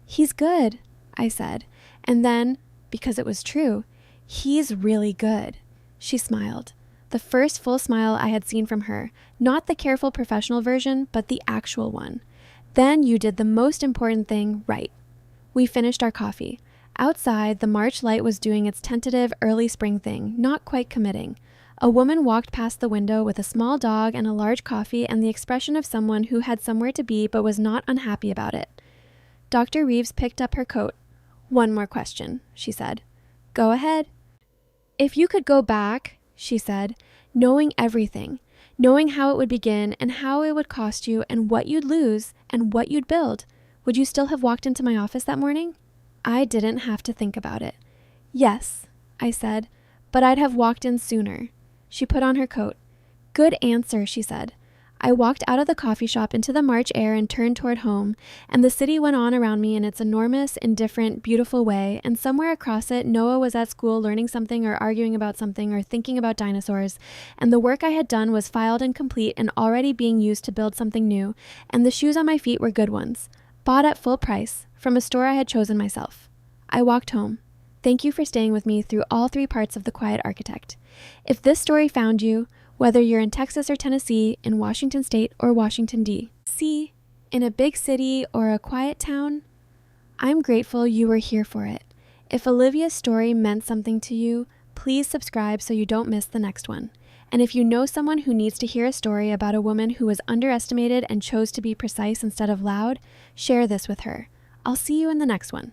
"He's good," I said. And then, because it was true, "He's really good." She smiled. The first full smile I had seen from her, not the careful professional version, but the actual one. "Then you did the most important thing right." We finished our coffee. Outside, the March light was doing its tentative early spring thing, not quite committing. A woman walked past the window with a small dog and a large coffee and the expression of someone who had somewhere to be but was not unhappy about it. Dr. Reeves picked up her coat. "One more question," she said. "Go ahead." "If you could go back," she said, "knowing everything, knowing how it would begin and how it would cost you and what you'd lose and what you'd build, would you still have walked into my office that morning? I didn't have to think about it. Yes, I said, but I'd have walked in sooner. She put on her coat. Good answer, she said. I walked out of the coffee shop into the March air and turned toward home, and the city went on around me in its enormous, indifferent, beautiful way, and somewhere across it, Noah was at school learning something or arguing about something or thinking about dinosaurs, and the work I had done was filed and complete and already being used to build something new, and the shoes on my feet were good ones, bought at full price, from a store I had chosen myself. I walked home. Thank you for staying with me through all 3 parts of The Quiet Architect. If this story found you, whether you're in Texas or Tennessee, in Washington State or Washington, D.C., in a big city or a quiet town, I'm grateful you were here for it. If Olivia's story meant something to you, please subscribe so you don't miss the next one. And if you know someone who needs to hear a story about a woman who was underestimated and chose to be precise instead of loud, share this with her. I'll see you in the next one.